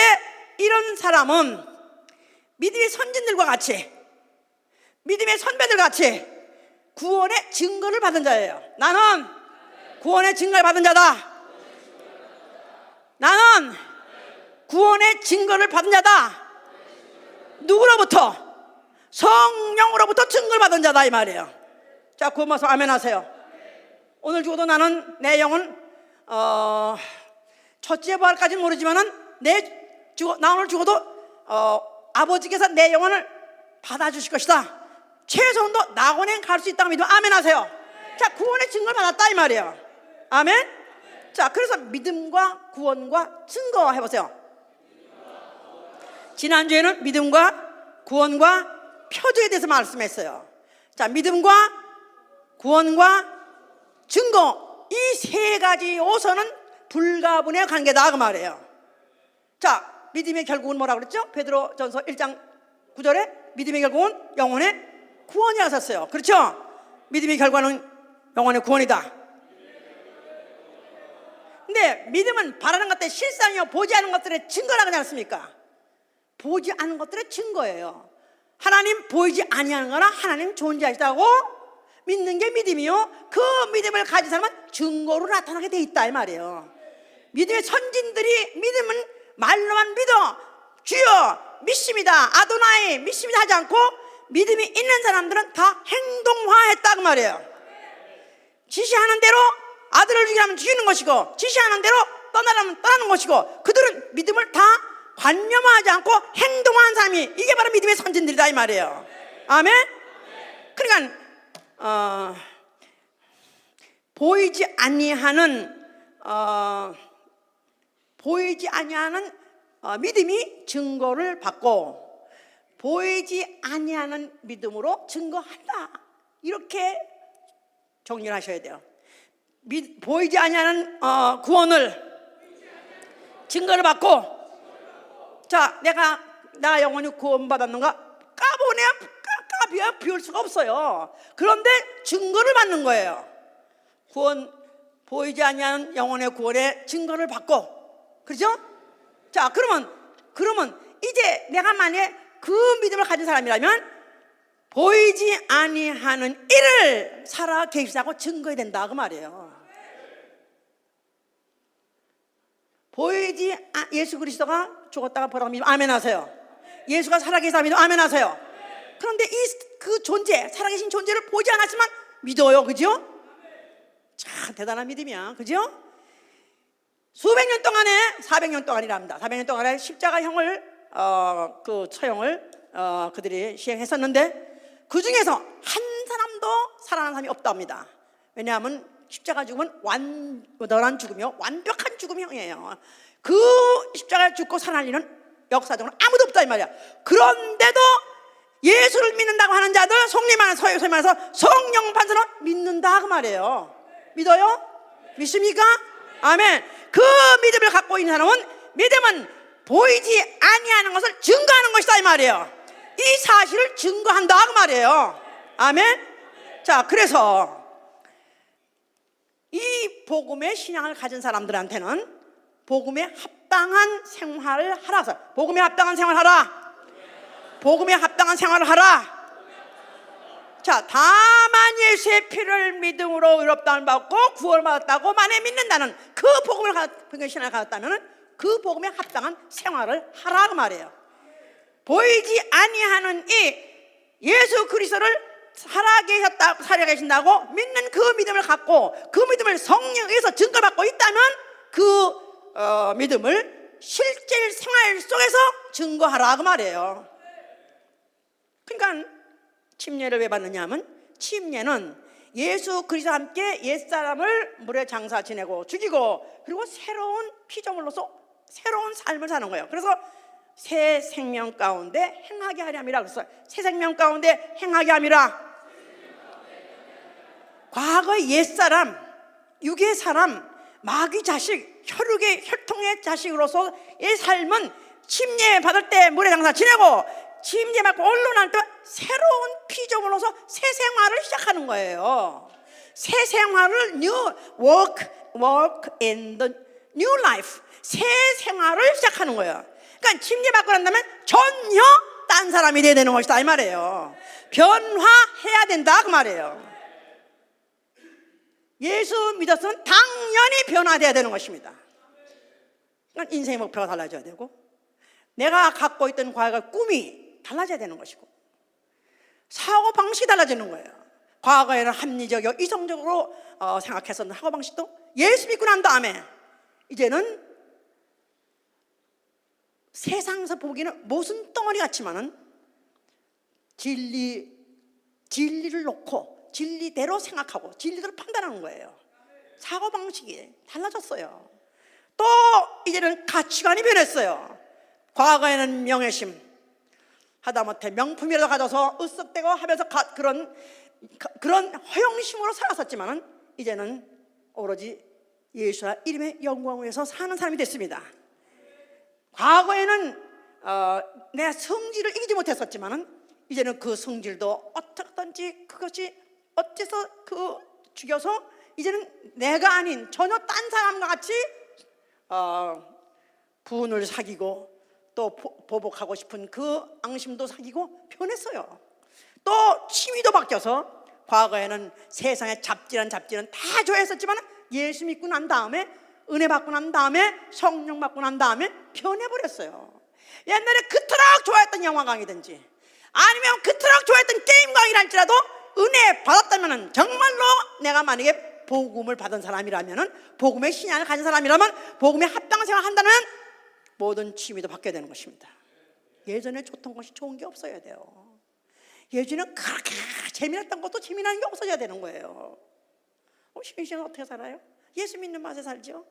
이런 사람은 믿음의 선진들과 같이, 믿음의 선배들 같이 구원의 증거를 받은 자예요. 나는 구원의 증거를 받은 자다. 나는 구원의 증거를 받은 자다. 누구로부터? 성령으로부터 증거를 받은 자다 이 말이에요. 자, 구원 말씀 아멘 하세요. 오늘 죽어도 나는 내 영은 첫째 부활까지는 모르지만은 나 오늘 죽어도 아버지께서 내 영혼을 받아주실 것이다. 최소한도 낙원에 갈 수 있다고 믿으면 아멘 하세요. 자, 구원의 증거를 받았다 이 말이에요. 아멘. 자, 그래서 믿음과 구원과 증거 해보세요. 지난주에는 믿음과 구원과 표적에 대해서 말씀했어요. 자, 믿음과 구원과 증거, 이 세 가지 요소는 불가분의 관계다 그 말이에요. 자, 믿음의 결국은 뭐라고 그랬죠? 베드로전서 1장 9절에 믿음의 결국은 영혼의 구원이라고 썼어요. 그렇죠? 믿음의 결과는 영혼의 구원이다. 근데 믿음은 바라는 것들의 실상이요 보지 않은 것들의 증거라고 하지 않습니까? 보지 않은 것들의 증거예요. 하나님 보이지 아니하는 거나 하나님 존재하시다고 믿는 게 믿음이요, 그 믿음을 가진 사람은 증거로 나타나게 돼 있다 이 말이에요. 믿음의 선진들이 믿음은 말로만 믿어 주여 믿습니다 아도나이 믿습니다 하지 않고 믿음이 있는 사람들은 다 행동화했다 그 말이에요. 지시하는 대로 아들을 죽이라면 죽이는 것이고 지시하는 대로 떠나라면 떠나는 것이고, 그들은 믿음을 다 관념하지 않고 행동한 사람이, 이게 바로 믿음의 선진들이다 이 말이에요. 아멘. 그러니까 보이지 아니하는 믿음이 증거를 받고 보이지 아니하는 믿음으로 증거한다, 이렇게 정리를 하셔야 돼요. 보이지 아니하는 구원을 증거를 받고, 자 나 영원히 구원받았는가 까보내야 비울 수가 없어요. 그런데 증거를 받는 거예요. 보이지 아니하는 영혼의 구원의 증거를 받고, 그렇죠? 자 그러면 이제 내가 만약에 그 믿음을 가진 사람이라면 보이지 아니하는 일을 살아 계시다고 증거해야 된다 그 말이에요. 예수 그리스도가 죽었다가 부활한 믿음 아멘 하세요. 예수가 살아계시다 믿음 아멘 하세요. 그런데 그 존재, 살아계신 존재를 보지 않았지만 믿어요, 그죠? 참 대단한 믿음이야, 그죠? 수백 년 동안에 400년 동안이랍니다. 400년 동안에 십자가형을 그 처형을 그들이 시행했었는데 그 중에서 한 사람도 살아난 사람이 없답니다. 왜냐하면 십자가 죽음은 완전한 죽음이요, 완벽한 죽음형이에요. 그 십자가를 죽고 살아날 일은 역사적으로 아무도 없다 이 말이야. 그런데도 예수를 믿는다고 하는 자들, 소위 말해서 성령 판서는 믿는다 그 말이에요. 믿어요? 믿습니까? 아멘. 그 믿음을 갖고 있는 사람은 믿음은 보이지 아니하는 것을 증거하는 것이다 이 말이에요. 이 사실을 증거한다 그 말이에요. 아멘. 자, 그래서 이 복음의 신앙을 가진 사람들한테는 복음에 합당한 생활을 하라. 복음에 합당한 생활을 하라. 복음에 합당한 생활을 하라. 자, 다만 예수의 피를 믿음으로 의롭다함을 받고 구원을 받았다고 만에 믿는다는 그 복음의 신앙을 가졌다면 그 복음에 합당한 생활을 하라 그 말이에요. 보이지 아니하는 이 예수 그리스도를 살아계신다고 믿는 그 믿음을 갖고 그 믿음을 성령에 의해서 증거받고 있다면 그 믿음을 실제 생활 속에서 증거하라 그 말이에요. 그러니까 침례를 왜 받느냐 하면 침례는 예수 그리스도와 함께 옛사람을 물에 장사 지내고 죽이고 그리고 새로운 피조물로서 새로운 삶을 사는 거예요. 그래서 새 생명 가운데 행하게 하려 함이라 그랬어요. 새 생명 가운데 행하게 함이라. 과거의 옛사람, 육의 사람, 마귀 자식, 혈통의 자식으로서 이 삶은 침례 받을 때 물에 장사 지내고 침례 받고 언론할 때 새로운 피조물로서 새 생활을 시작하는 거예요. 새 생활을 walk in the new life, 새 생활을 시작하는 거예요. 그러니까 침례 받고 난 다음에 전혀 딴 사람이 돼야 되는 것이다 이 말이에요. 변화해야 된다 그 말이에요. 예수 믿었으면 당연히 변화돼야 되는 것입니다. 그러니까 인생의 목표가 달라져야 되고 내가 갖고 있던 과거의 꿈이 달라져야 되는 것이고 사고방식이 달라지는 거예요. 과거에는 합리적이고 이성적으로 생각했었는 사고방식도 예수 믿고 난 다음에 이제는 세상에서 보기에는 모순 덩어리 같지만은 진리를 놓고 진리대로 생각하고 진리대로 판단하는 거예요. 사고방식이 달라졌어요. 또 이제는 가치관이 변했어요. 과거에는 명예심 하다못해 명품이라도 가져서 으쓱대고 하면서 그런 허영심으로 살았었지만은 이제는 오로지 예수와 이름의 영광을 위해서 사는 사람이 됐습니다. 과거에는 내 성질을 이기지 못했었지만은 이제는 그 성질도 어떻든지 그것이 어째서 죽여서 이제는 내가 아닌 전혀 딴 사람과 같이 분을 사귀고 또 보복하고 싶은 그 앙심도 사귀고 변했어요. 또 취미도 바뀌어서 과거에는 세상의 잡질은 다 좋아했었지만 예수 믿고 난 다음에, 은혜 받고 난 다음에, 성령 받고 난 다음에 변해버렸어요. 옛날에 그토록 좋아했던 영화 강의든지 아니면 그토록 좋아했던 게임 강의랄지라도 은혜 받았다면, 정말로 내가 만약에 복음을 받은 사람이라면, 복음의 신앙을 가진 사람이라면, 복음에 합당한 생활을 한다면 모든 취미도 바뀌어야 되는 것입니다. 예전에 좋던 것이 좋은 게 없어야 돼요. 예전에 그렇게 재미났던 것도 재미난 게 없어져야 되는 거예요. 시민 씨는 어떻게 살아요? 예수 믿는 맛에 살죠.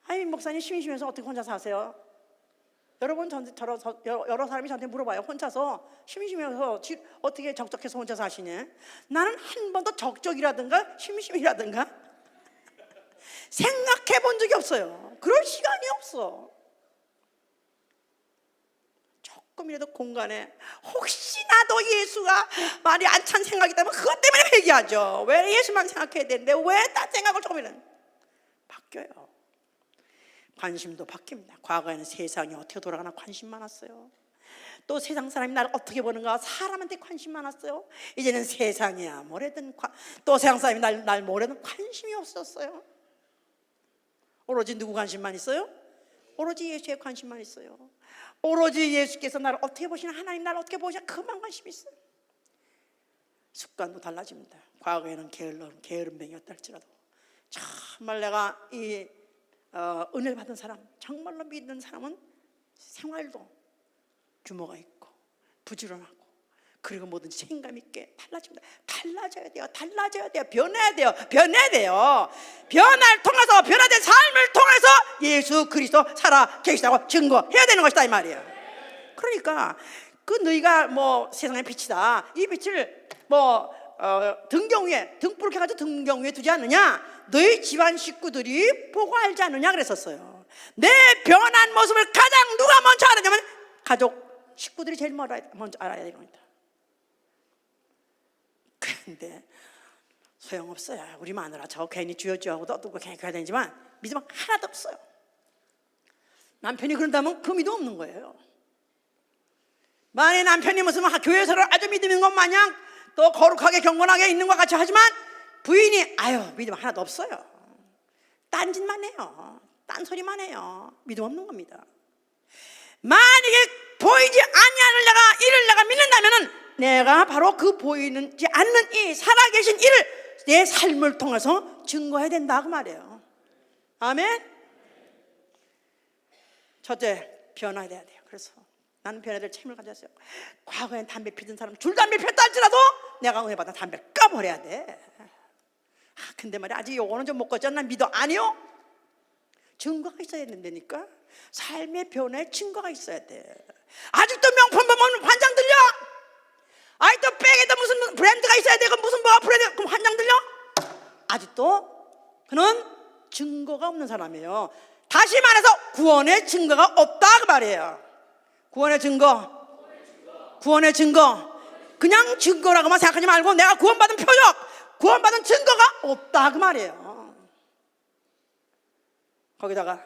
아니, 목사님 심심해서 어떻게 혼자 사세요? 여러분, 여러 사람이 저한테 물어봐요. 혼자서 심심해서 어떻게 적적해서 혼자 사시냐? 나는 한 번도 적적이라든가 심심이라든가 생각해 본 적이 없어요. 그럴 시간이 없어. 조금이라도 공간에 혹시나도 예수가 말이 안 찬 생각이 있다면 그것 때문에 회개하죠. 왜 예수만 생각해야 되는데 왜 딴 생각을 조금이라도 바뀌어요. 관심도 바뀝니다. 과거에는 세상이 어떻게 돌아가나 관심 많았어요. 또 세상 사람이 나를 어떻게 보는가, 사람한테 관심 많았어요. 이제는 세상이야 뭐래든 또 세상 사람이 날 뭐래든 관심이 없었어요. 오로지 누구 관심만 있어요? 오로지 예수의 관심만 있어요. 오로지 예수께서 나를 어떻게 보시나, 하나님 나를 어떻게 보시나, 그만 관심이 있어요. 습관도 달라집니다. 과거에는 게으름뱅이였다 할지라도 정말 내가 이 은혜를 받은 사람, 정말로 믿는 사람은 생활도 규모가 있고 부지런하고, 그리고 뭐든지 책임감 있게 달라집니다. 달라져야 돼요. 변해야 돼요. 변화를 통해서, 변화된 삶을 통해서 예수 그리스도 살아 계시다고 증거해야 되는 것이다 이 말이에요. 그러니까 너희가 뭐 세상의 빛이다, 이 빛을 등불을 켜가지고 등경 위에 두지 않느냐? 너희 집안 식구들이 보고 알지 않느냐 그랬었어요. 내 변한 모습을 가장 누가 먼저 알았냐면 가족 식구들이 제일 먼저 알아야 되는 겁니다. 그런데 소용없어요. 우리 마누라 저 괜히 주여주여하고도 어떻게 괜히 가야 되지만 믿음 하나도 없어요. 남편이 그런다면 그 믿음 없는 거예요. 만약에 남편이 무슨 교회에서 아주 믿음 있는 것 마냥 또 거룩하게 경건하게 있는 것 같이 하지만 부인이 믿음 하나도 없어요. 딴짓만 해요. 딴소리만 해요. 믿음 없는 겁니다. 만약에 보이지 아니하는 이를 내가 믿는다면은 내가 바로 그 보이지 않는 이 살아계신 이를 내 삶을 통해서 증거해야 된다 그 말이에요. 아멘. 첫째, 변화돼야 돼요. 그래서 나는 변화야 될 책임을 가졌어요. 과거엔 담배 피던 사람 줄담배 폈다 할지라도 내가 은혜 받아 담배를 까버려야 돼. 근데 말이야, 아직 요거는 좀 못 걷잖아. 믿어. 아니요, 증거가 있어야 된다니까. 삶의 변화에 증거가 있어야 돼. 아직도 명품 보면 환장 들려? 아직도 백에도 무슨 브랜드가 있어야 되고 무슨 뭐가 브랜드, 그럼 환장 들려? 아직도 그는 증거가 없는 사람이에요. 다시 말해서 구원의 증거가 없다 그 말이에요. 구원의 증거 그냥 증거라고만 생각하지 말고 내가 구원받은 표적, 구원받은 증거가 없다 그 말이에요. 거기다가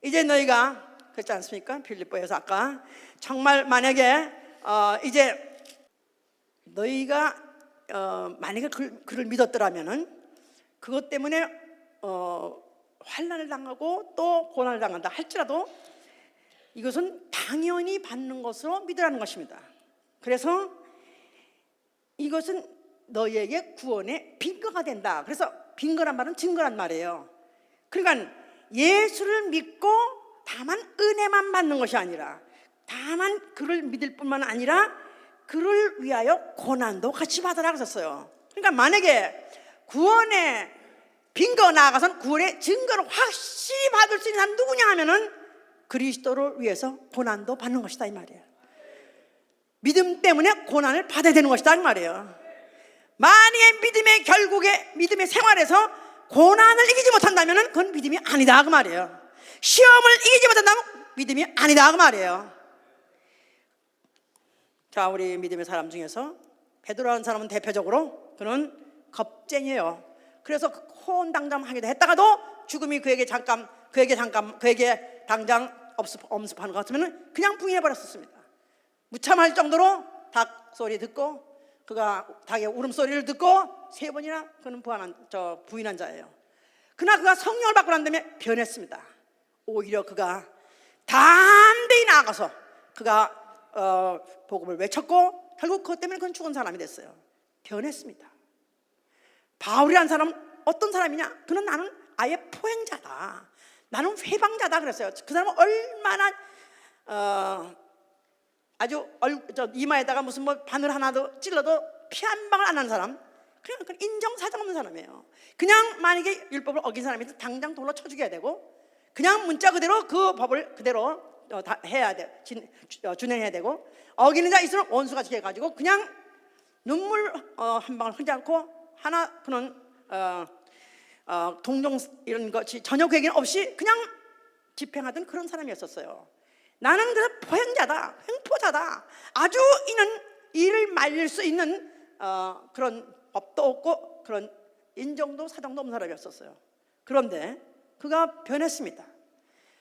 이제 너희가 그랬지 않습니까? 빌립보에서 아까 정말 만약에 이제 너희가 만약에 그를 믿었더라면은 그것 때문에 환난을 당하고 또 고난을 당한다 할지라도 이것은 당연히 받는 것으로 믿으라는 것입니다. 그래서 이것은 너희에게 구원의 빈거가 된다. 그래서 빈거란 말은 증거란 말이에요. 그러니까 예수를 믿고 다만 은혜만 받는 것이 아니라, 다만 그를 믿을 뿐만 아니라 그를 위하여 고난도 같이 받으라 그랬었어요. 그러니까 만약에 구원의 빈거 나아가서는 구원의 증거를 확실히 받을 수 있는 사람 누구냐 하면은 그리스도를 위해서 고난도 받는 것이다 이 말이에요. 믿음 때문에 고난을 받아야 되는 것이다 이 말이에요. 만약에 믿음의 결국에 믿음의 생활에서 고난을 이기지 못한다면 그건 믿음이 아니다 그 말이에요. 시험을 이기지 못한다면 믿음이 아니다 그 말이에요. 자, 우리 믿음의 사람 중에서 베드로라는 사람은 대표적으로 그는 겁쟁이에요. 그래서 호언당장하기도 했다가도 죽음이 그에게 당장 엄습하는 것 같으면 그냥 부인해 버렸었습니다. 무참할 정도로 닭 소리 듣고 그가 닭의 울음소리를 듣고 3번이나 그는 부인한 자예요. 그러나 그가 성령을 받고 난 다음에 변했습니다. 오히려 그가 담대히 나아가서 그가 복음을 외쳤고 결국 그것 때문에 그는 죽은 사람이 됐어요. 변했습니다. 바울이라는 사람은 어떤 사람이냐? 그는 나는 아예 포행자다, 나는 회방자다 그랬어요. 그 사람은 얼마나 아주 이마에다가 무슨 바늘 하나도 찔러도 피 한 방울 안 나는 사람, 그냥 인정사정 없는 사람이에요. 그냥 만약에 율법을 어긴 사람이면 당장 돌로 쳐 죽여야 되고, 그냥 문자 그대로 그 법을 그대로 해야 돼, 준행해야 되고, 어기는 자 있으면 원수가 지켜가지고 그냥 눈물 한 방울 흘리지 않고 하나 그는 동정 이런 것이 전혀 계획 없이 그냥 집행하던 그런 사람이었었어요. 나는 그래서 포행자다, 횡포자다, 아주 이를 말릴 수 있는 그런 법도 없고 그런 인정도 사정도 없는 사람이었었어요. 그런데 그가 변했습니다.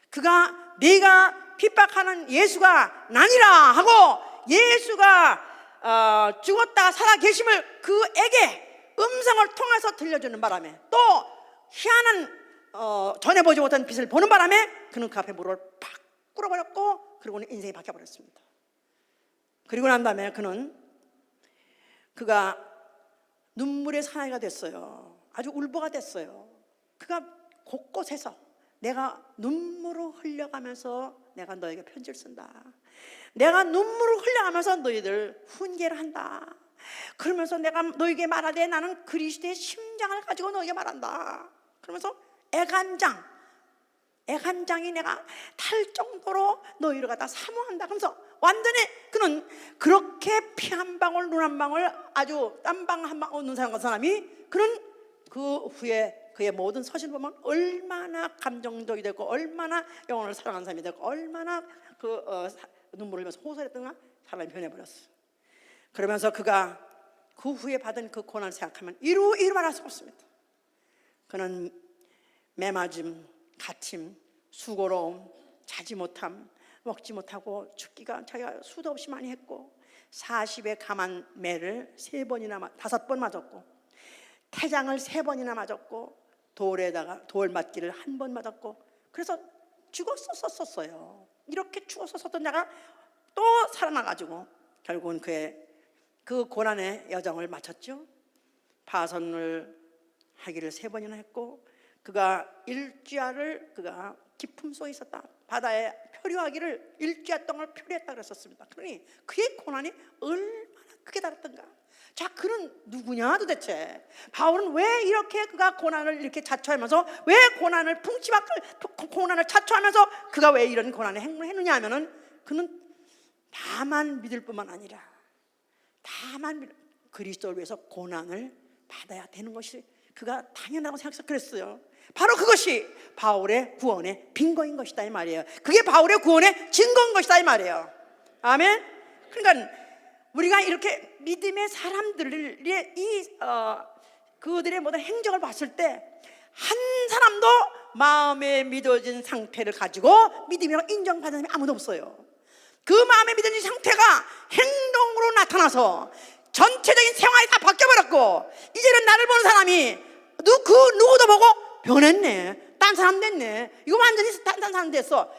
그가 내가 핍박하는 예수가 나니라 하고 예수가 죽었다가 살아 계심을 그에게 음성을 통해서 들려주는 바람에, 또 희한한 전해보지 못한 빛을 보는 바람에 그는 그 앞에 무릎을 팍 꿇어버렸고, 그리고는 인생이 바뀌어버렸습니다. 그리고 난 다음에 그가 눈물의 사나이가 됐어요. 아주 울보가 됐어요. 그가 곳곳에서 내가 눈물을 흘려가면서 내가 너에게 편지를 쓴다, 내가 눈물을 흘려가면서 너희들 훈계를 한다, 그러면서 내가 너에게 말하되 나는 그리스도의 심장을 가지고 너에게 말한다, 그러면서 애간장이 내가 탈 정도로 너희를 갖다 사모한다, 그러면서 완전히 그는 그렇게 피 한 방울 눈 한 방울 아주 땀방 한 방울 없는 사람이, 그는 그 후에 그의 모든 서신을 보면 얼마나 감정적이 되고 얼마나 영혼을 사랑하는 사람이 되고 얼마나 눈물을 흘리면서 호소했던가 사람이 변해버렸어요. 그러면서 그가 그 후에 받은 그 고난을 생각하면 이루 말할 수 없습니다. 그는 매맞음, 갇힘, 수고로움, 자지 못함, 먹지 못하고 죽기가 자기가 수도 없이 많이 했고, 40의 감한 매를 5번 맞았고, 태장을 3번이나 맞았고, 돌 맞기를 1번 맞았고, 그래서 죽었었어요. 이렇게 죽었었던 자가 또 살아나가지고 결국은 그의 그 고난의 여정을 마쳤죠. 파선을 하기를 3번이나 했고, 그가 일주야를 그가 기품 속에 있었다, 바다에 표류하기를 일주야 동안 표류했다 그랬었습니다. 그러니 그의 고난이 얼마나 크게 달았던가. 자, 그는 누구냐 도대체? 바울은 왜 이렇게 그가 고난을 이렇게 자초하면서, 왜 고난을 고난을 자초하면서 그가 왜 이런 고난의 행동을 했느냐 하면은, 그는 다만 믿을 뿐만 아니라 그리스도를 위해서 고난을 받아야 되는 것이 그가 당연하다고 생각해서 그랬어요. 바로 그것이 바울의 구원의 빈거인 것이다 이 말이에요. 그게 바울의 구원의 증거인 것이다 이 말이에요. 아멘. 그러니까 우리가 이렇게 믿음의 사람들의 그들의 모든 행적을 봤을 때 한 사람도 마음에 믿어진 상태를 가지고 믿음이라고 인정받는 사람이 아무도 없어요. 그 마음에 믿어진 상태가 행동으로 나타나서 전체적인 생활이 다 바뀌어버렸고, 이제는 나를 보는 사람이 누구도 보고 변했네, 딴 사람 됐네, 이거 완전히 딴 사람 됐어,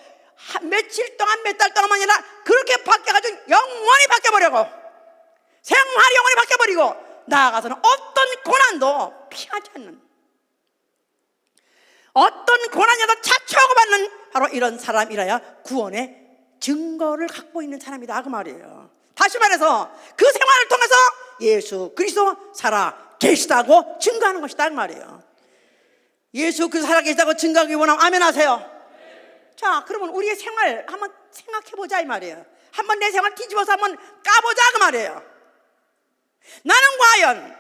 며칠 동안 몇 달 동안만 아니라 그렇게 바뀌어가지고 영원히 바뀌어버리고, 생활이 영원히 바뀌어버리고, 나아가서는 어떤 고난도 피하지 않는, 어떤 고난이라도 자초하고 받는 바로 이런 사람이라야 구원의 증거를 갖고 있는 사람이다 그 말이에요. 다시 말해서 그 생활을 통해서 예수 그리스도 살아 계시다고 증거하는 것이다 그 말이에요. 예수 그리스도 살아 계시다고 증거하기 원하면 아멘 하세요. 자, 그러면 우리의 생활 한번 생각해보자 이 말이에요. 한번 내 생활 뒤집어서 한번 까보자 그 말이에요. 나는 과연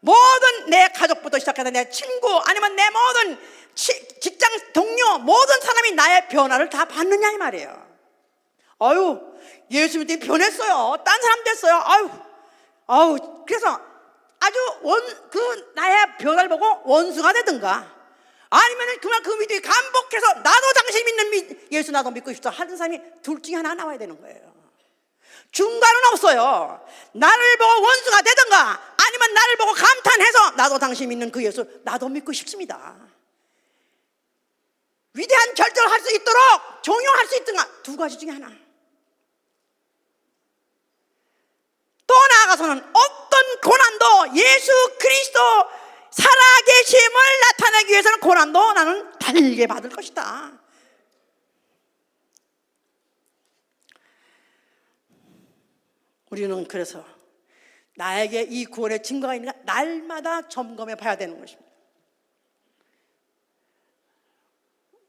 모든 내 가족부터 시작해서 내 친구 아니면 내 모든 직장 동료 모든 사람이 나의 변화를 다 받느냐 이 말이에요. 아유, 예수 믿더니 변했어요. 딴 사람 됐어요. 아유, 그래서 아주 나의 변화를 보고 원수가 되든가, 아니면은 그만 그 믿음이 감복해서 나도 당신 믿는 예수 나도 믿고 싶어 하는 사람이 둘 중에 하나 나와야 되는 거예요. 중간은 없어요. 나를 보고 원수가 되든가, 아니면 나를 보고 감탄해서 나도 당신 믿는 그 예수 나도 믿고 싶습니다. 위대한 결정을 할 수 있도록 종용할 수 있든가, 두 가지 중에 하나. 또 나아가서는 어떤 고난도 예수 그리스도 살아계심을 나타내기 위해서는 고난도 나는 달게 받을 것이다. 우리는 그래서 나에게 이 구원의 증거가 있는가 날마다 점검해 봐야 되는 것입니다.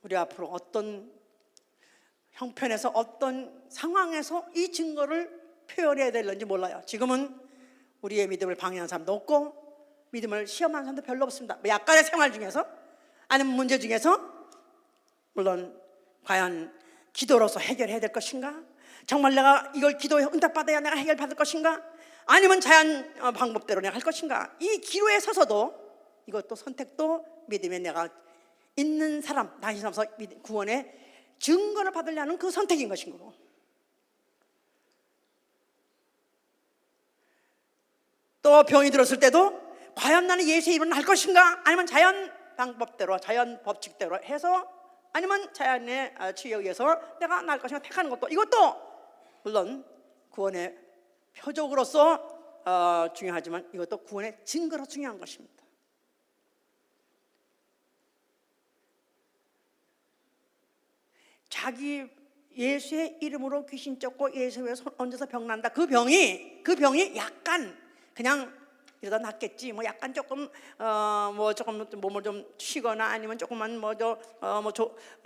우리 앞으로 어떤 형편에서 어떤 상황에서 이 증거를 표현해야 될는지 몰라요. 지금은 우리의 믿음을 방해하는 사람도 없고 믿음을 시험하는 사람도 별로 없습니다. 약간의 생활 중에서, 아니면 문제 중에서, 물론 과연 기도로서 해결해야 될 것인가, 정말 내가 이걸 기도에 응답받아야 내가 해결받을 것인가, 아니면 자연 방법대로 내가 할 것인가, 이 기로에 서서도 이것도 선택도 믿음에 내가 있는 사람, 다시 삼서 구원의 증거를 받으려는 그 선택인 것인 거고, 또 병이 들었을 때도 과연 나는 예수의 이름을 할 것인가, 아니면 자연 방법대로 자연 법칙대로 해서, 아니면 자연의 치유에 의해서 내가 날 것인가 택하는 것도, 이것도 물론 구원의 표적으로서 중요하지만 이것도 구원의 증거로 중요한 것입니다. 자기 예수의 이름으로 귀신 쫓고 예수의 손 얹어서 병 난다. 그 병이 약간 그냥 이러다 낫겠지, 뭐 약간 조금 조금 몸을 좀 쉬거나 아니면 조금만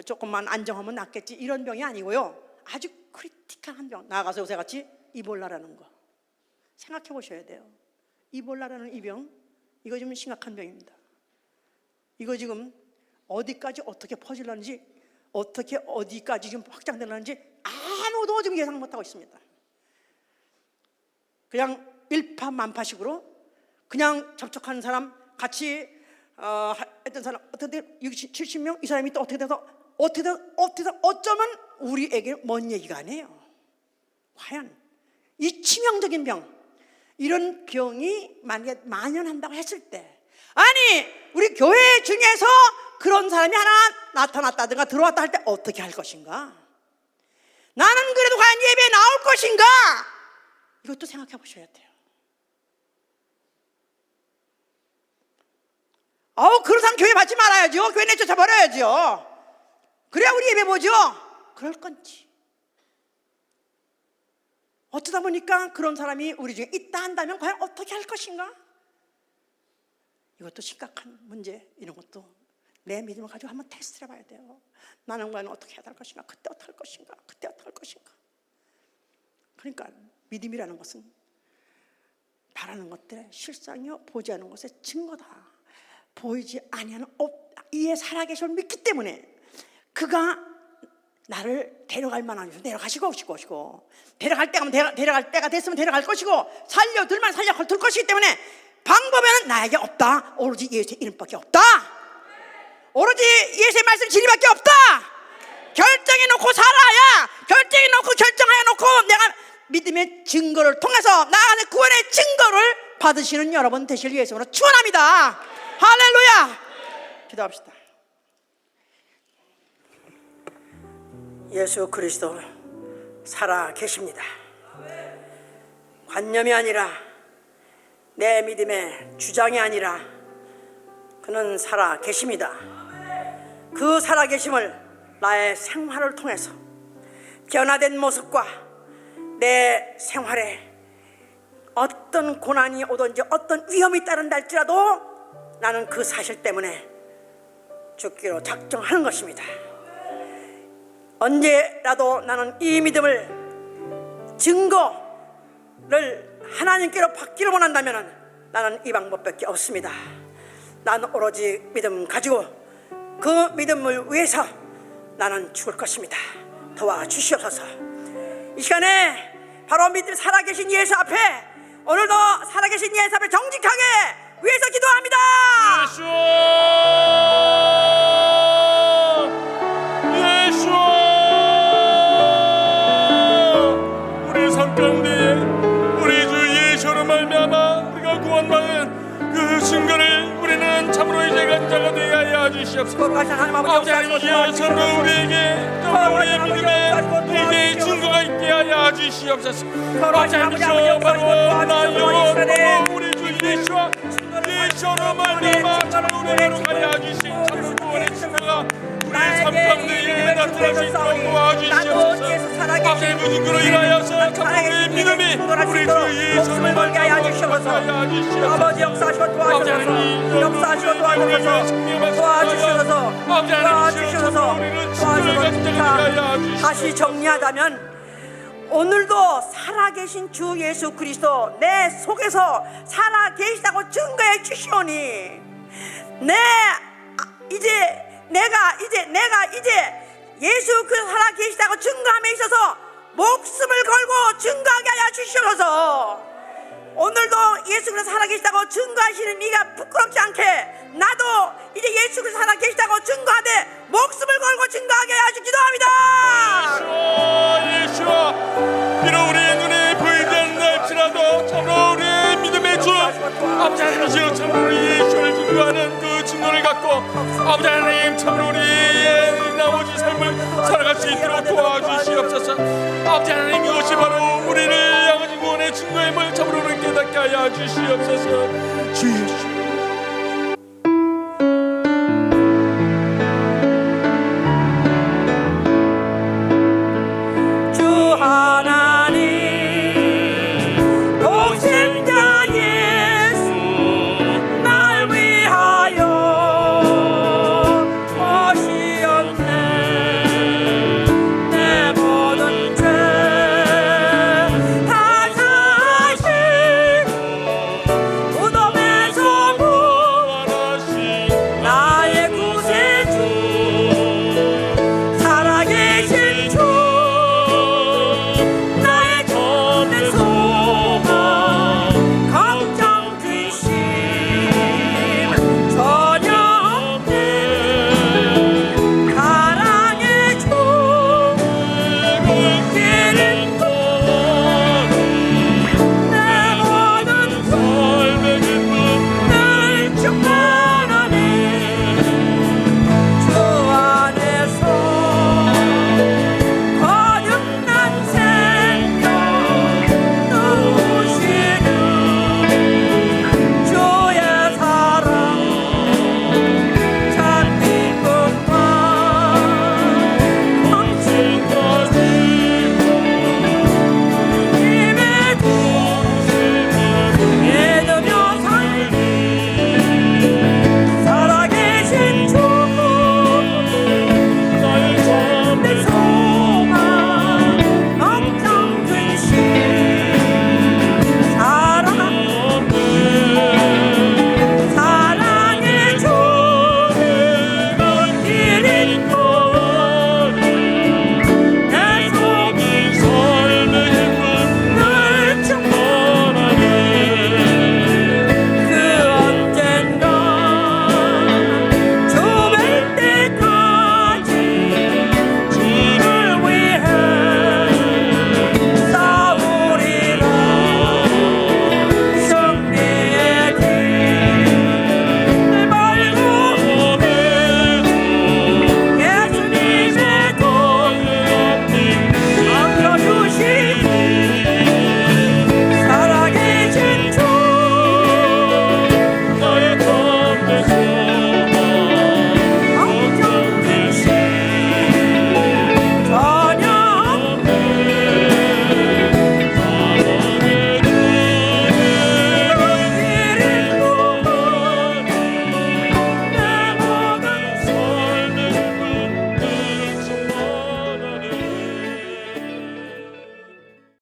조금만 안정하면 낫겠지, 이런 병이 아니고요. 아주 크리티컬한 병. 나아가서 요새 같이 이볼라라는 거 생각해 보셔야 돼요. 이볼라라는 이 병, 이거 지금 심각한 병입니다. 이거 지금 어디까지 어떻게 퍼질는지, 어떻게 어디까지 지금 확장되는지 아무도 지금 예상 못하고 있습니다. 그냥 일파만파식으로 그냥 접촉하는 사람, 같이 했던 사람, 어떻게 60, 70명 이 사람이 또 어떻게 돼서 어쩌면 우리에게 먼 얘기가 아니에요. 과연 이 치명적인 병, 이런 병이 만약에 만연한다고 했을 때, 아니 우리 교회 중에서 그런 사람이 하나 나타났다든가 들어왔다 할 때 어떻게 할 것인가, 나는 그래도 과연 예배에 나올 것인가, 이것도 생각해 보셔야 돼요. 그런 사람 교회 받지 말아야죠. 교회 내쫓아버려야죠. 그래야 우리 예배 보죠. 그럴 건지, 어쩌다 보니까 그런 사람이 우리 중에 있다 한다면 과연 어떻게 할 것인가, 이것도 심각한 문제. 이런 것도 내 믿음을 가지고 한번 테스트를 해봐야 돼요. 나는 과연 어떻게 해야 할 것인가, 그때 어떻게 할 것인가, 그때 어떻게 할 것인가. 그러니까 믿음이라는 것은 바라는 것들의 실상이요 보지 않는 것의 증거다. 보이지 아니하는 이에 살아계심을 믿기 때문에 그가 나를 데려갈 만한 곳으로 데려가시고 데려갈 때가 됐으면 데려갈 것이고, 살려둘만 살려둘 것이기 때문에 방법에는 나에게 없다. 오로지 예수의 이름밖에 없다. 오로지 예수의 말씀 진리밖에 없다. 결정해놓고 살아야, 결정해놓고 내가 믿음의 증거를 통해서 나아가는 구원의 증거를 받으시는 여러분 되실 예수로 축원합니다. 할렐루야. 기도합시다. 예수 그리스도 살아 계십니다. 관념이 아니라, 내 믿음의 주장이 아니라 그는 살아 계십니다. 그 살아 계심을 나의 생활을 통해서, 변화된 모습과 내 생활에 어떤 고난이 오든지 어떤 위험이 따른다 할지라도 나는 그 사실 때문에 죽기로 작정하는 것입니다. 언제라도 나는 이 믿음을 증거를 하나님께로 받기를 원한다면 나는 이 방법밖에 없습니다. 나는 오로지 믿음 가지고 그 믿음을 위해서 나는 죽을 것입니다. 도와주시옵소서. 이 시간에 바로 믿음 살아계신 예수 앞에, 오늘도 살아계신 예수 앞에 정직하게 위해서 기도합니다. 예수, 우리 삶 가운데 우리 주 예수로 말미암아 우리가 구원받은 그 증거를 우리는 참으로 이제 간자가 되게 하여 주시옵소서. 거룩하신 하나님 아버지 아버지, 하나님, 예수로 우리에게 참으로 우리의 믿음에 이제 증거가 있게 하여 주시옵소서. 아버지 하나님, 바로 나 영원 우리 주 예수와 예수로 말미암아 참으로 우리로 가여 주신 참으로 구원의 증거가 우리의 삶 가운데 나타날 수 있도록 도와주시옵소서. 아버지 그 증거로 인하여서 참으로 우리의 믿음이 우리 주 예수로 말미암아 아버지 역사하시고 도와주셔서, 역사하시고 도와주셔서, 다시 정리하자면, 오늘도 살아계신 주 예수 그리스도 내 속에서 살아계시다고 증거해 주시오니, 내가 이제 예수 그리스도 살아계시다고 증거함에 있어서 목숨을 걸고 증거하게 하여 주시옵소서. 오늘도 예수 그리스도 살아계시다고 증거하시는 네가 부끄럽지 않게 나도 이제 예수 그리스도 살아계시다고 증거하되 목숨을 걸고 증거하게 하여 기도합니다. 예수와 비록 우리의 눈에 보이지 않는다 할지라도 참으로 우리의 믿음의 주 아버지 하나님, 참으로 우리 예수를 증거하는 그 증거를 갖고 아버지 하나님, 참으로 우리의 나머지 삶을 살아갈 수 있도록 도와주시옵소서. 아버지 하나님, 이것이 바로 우리를 향하신 구원의 증거임을 참으로 우리 깨닫게 하여 주시옵소서. 주 예수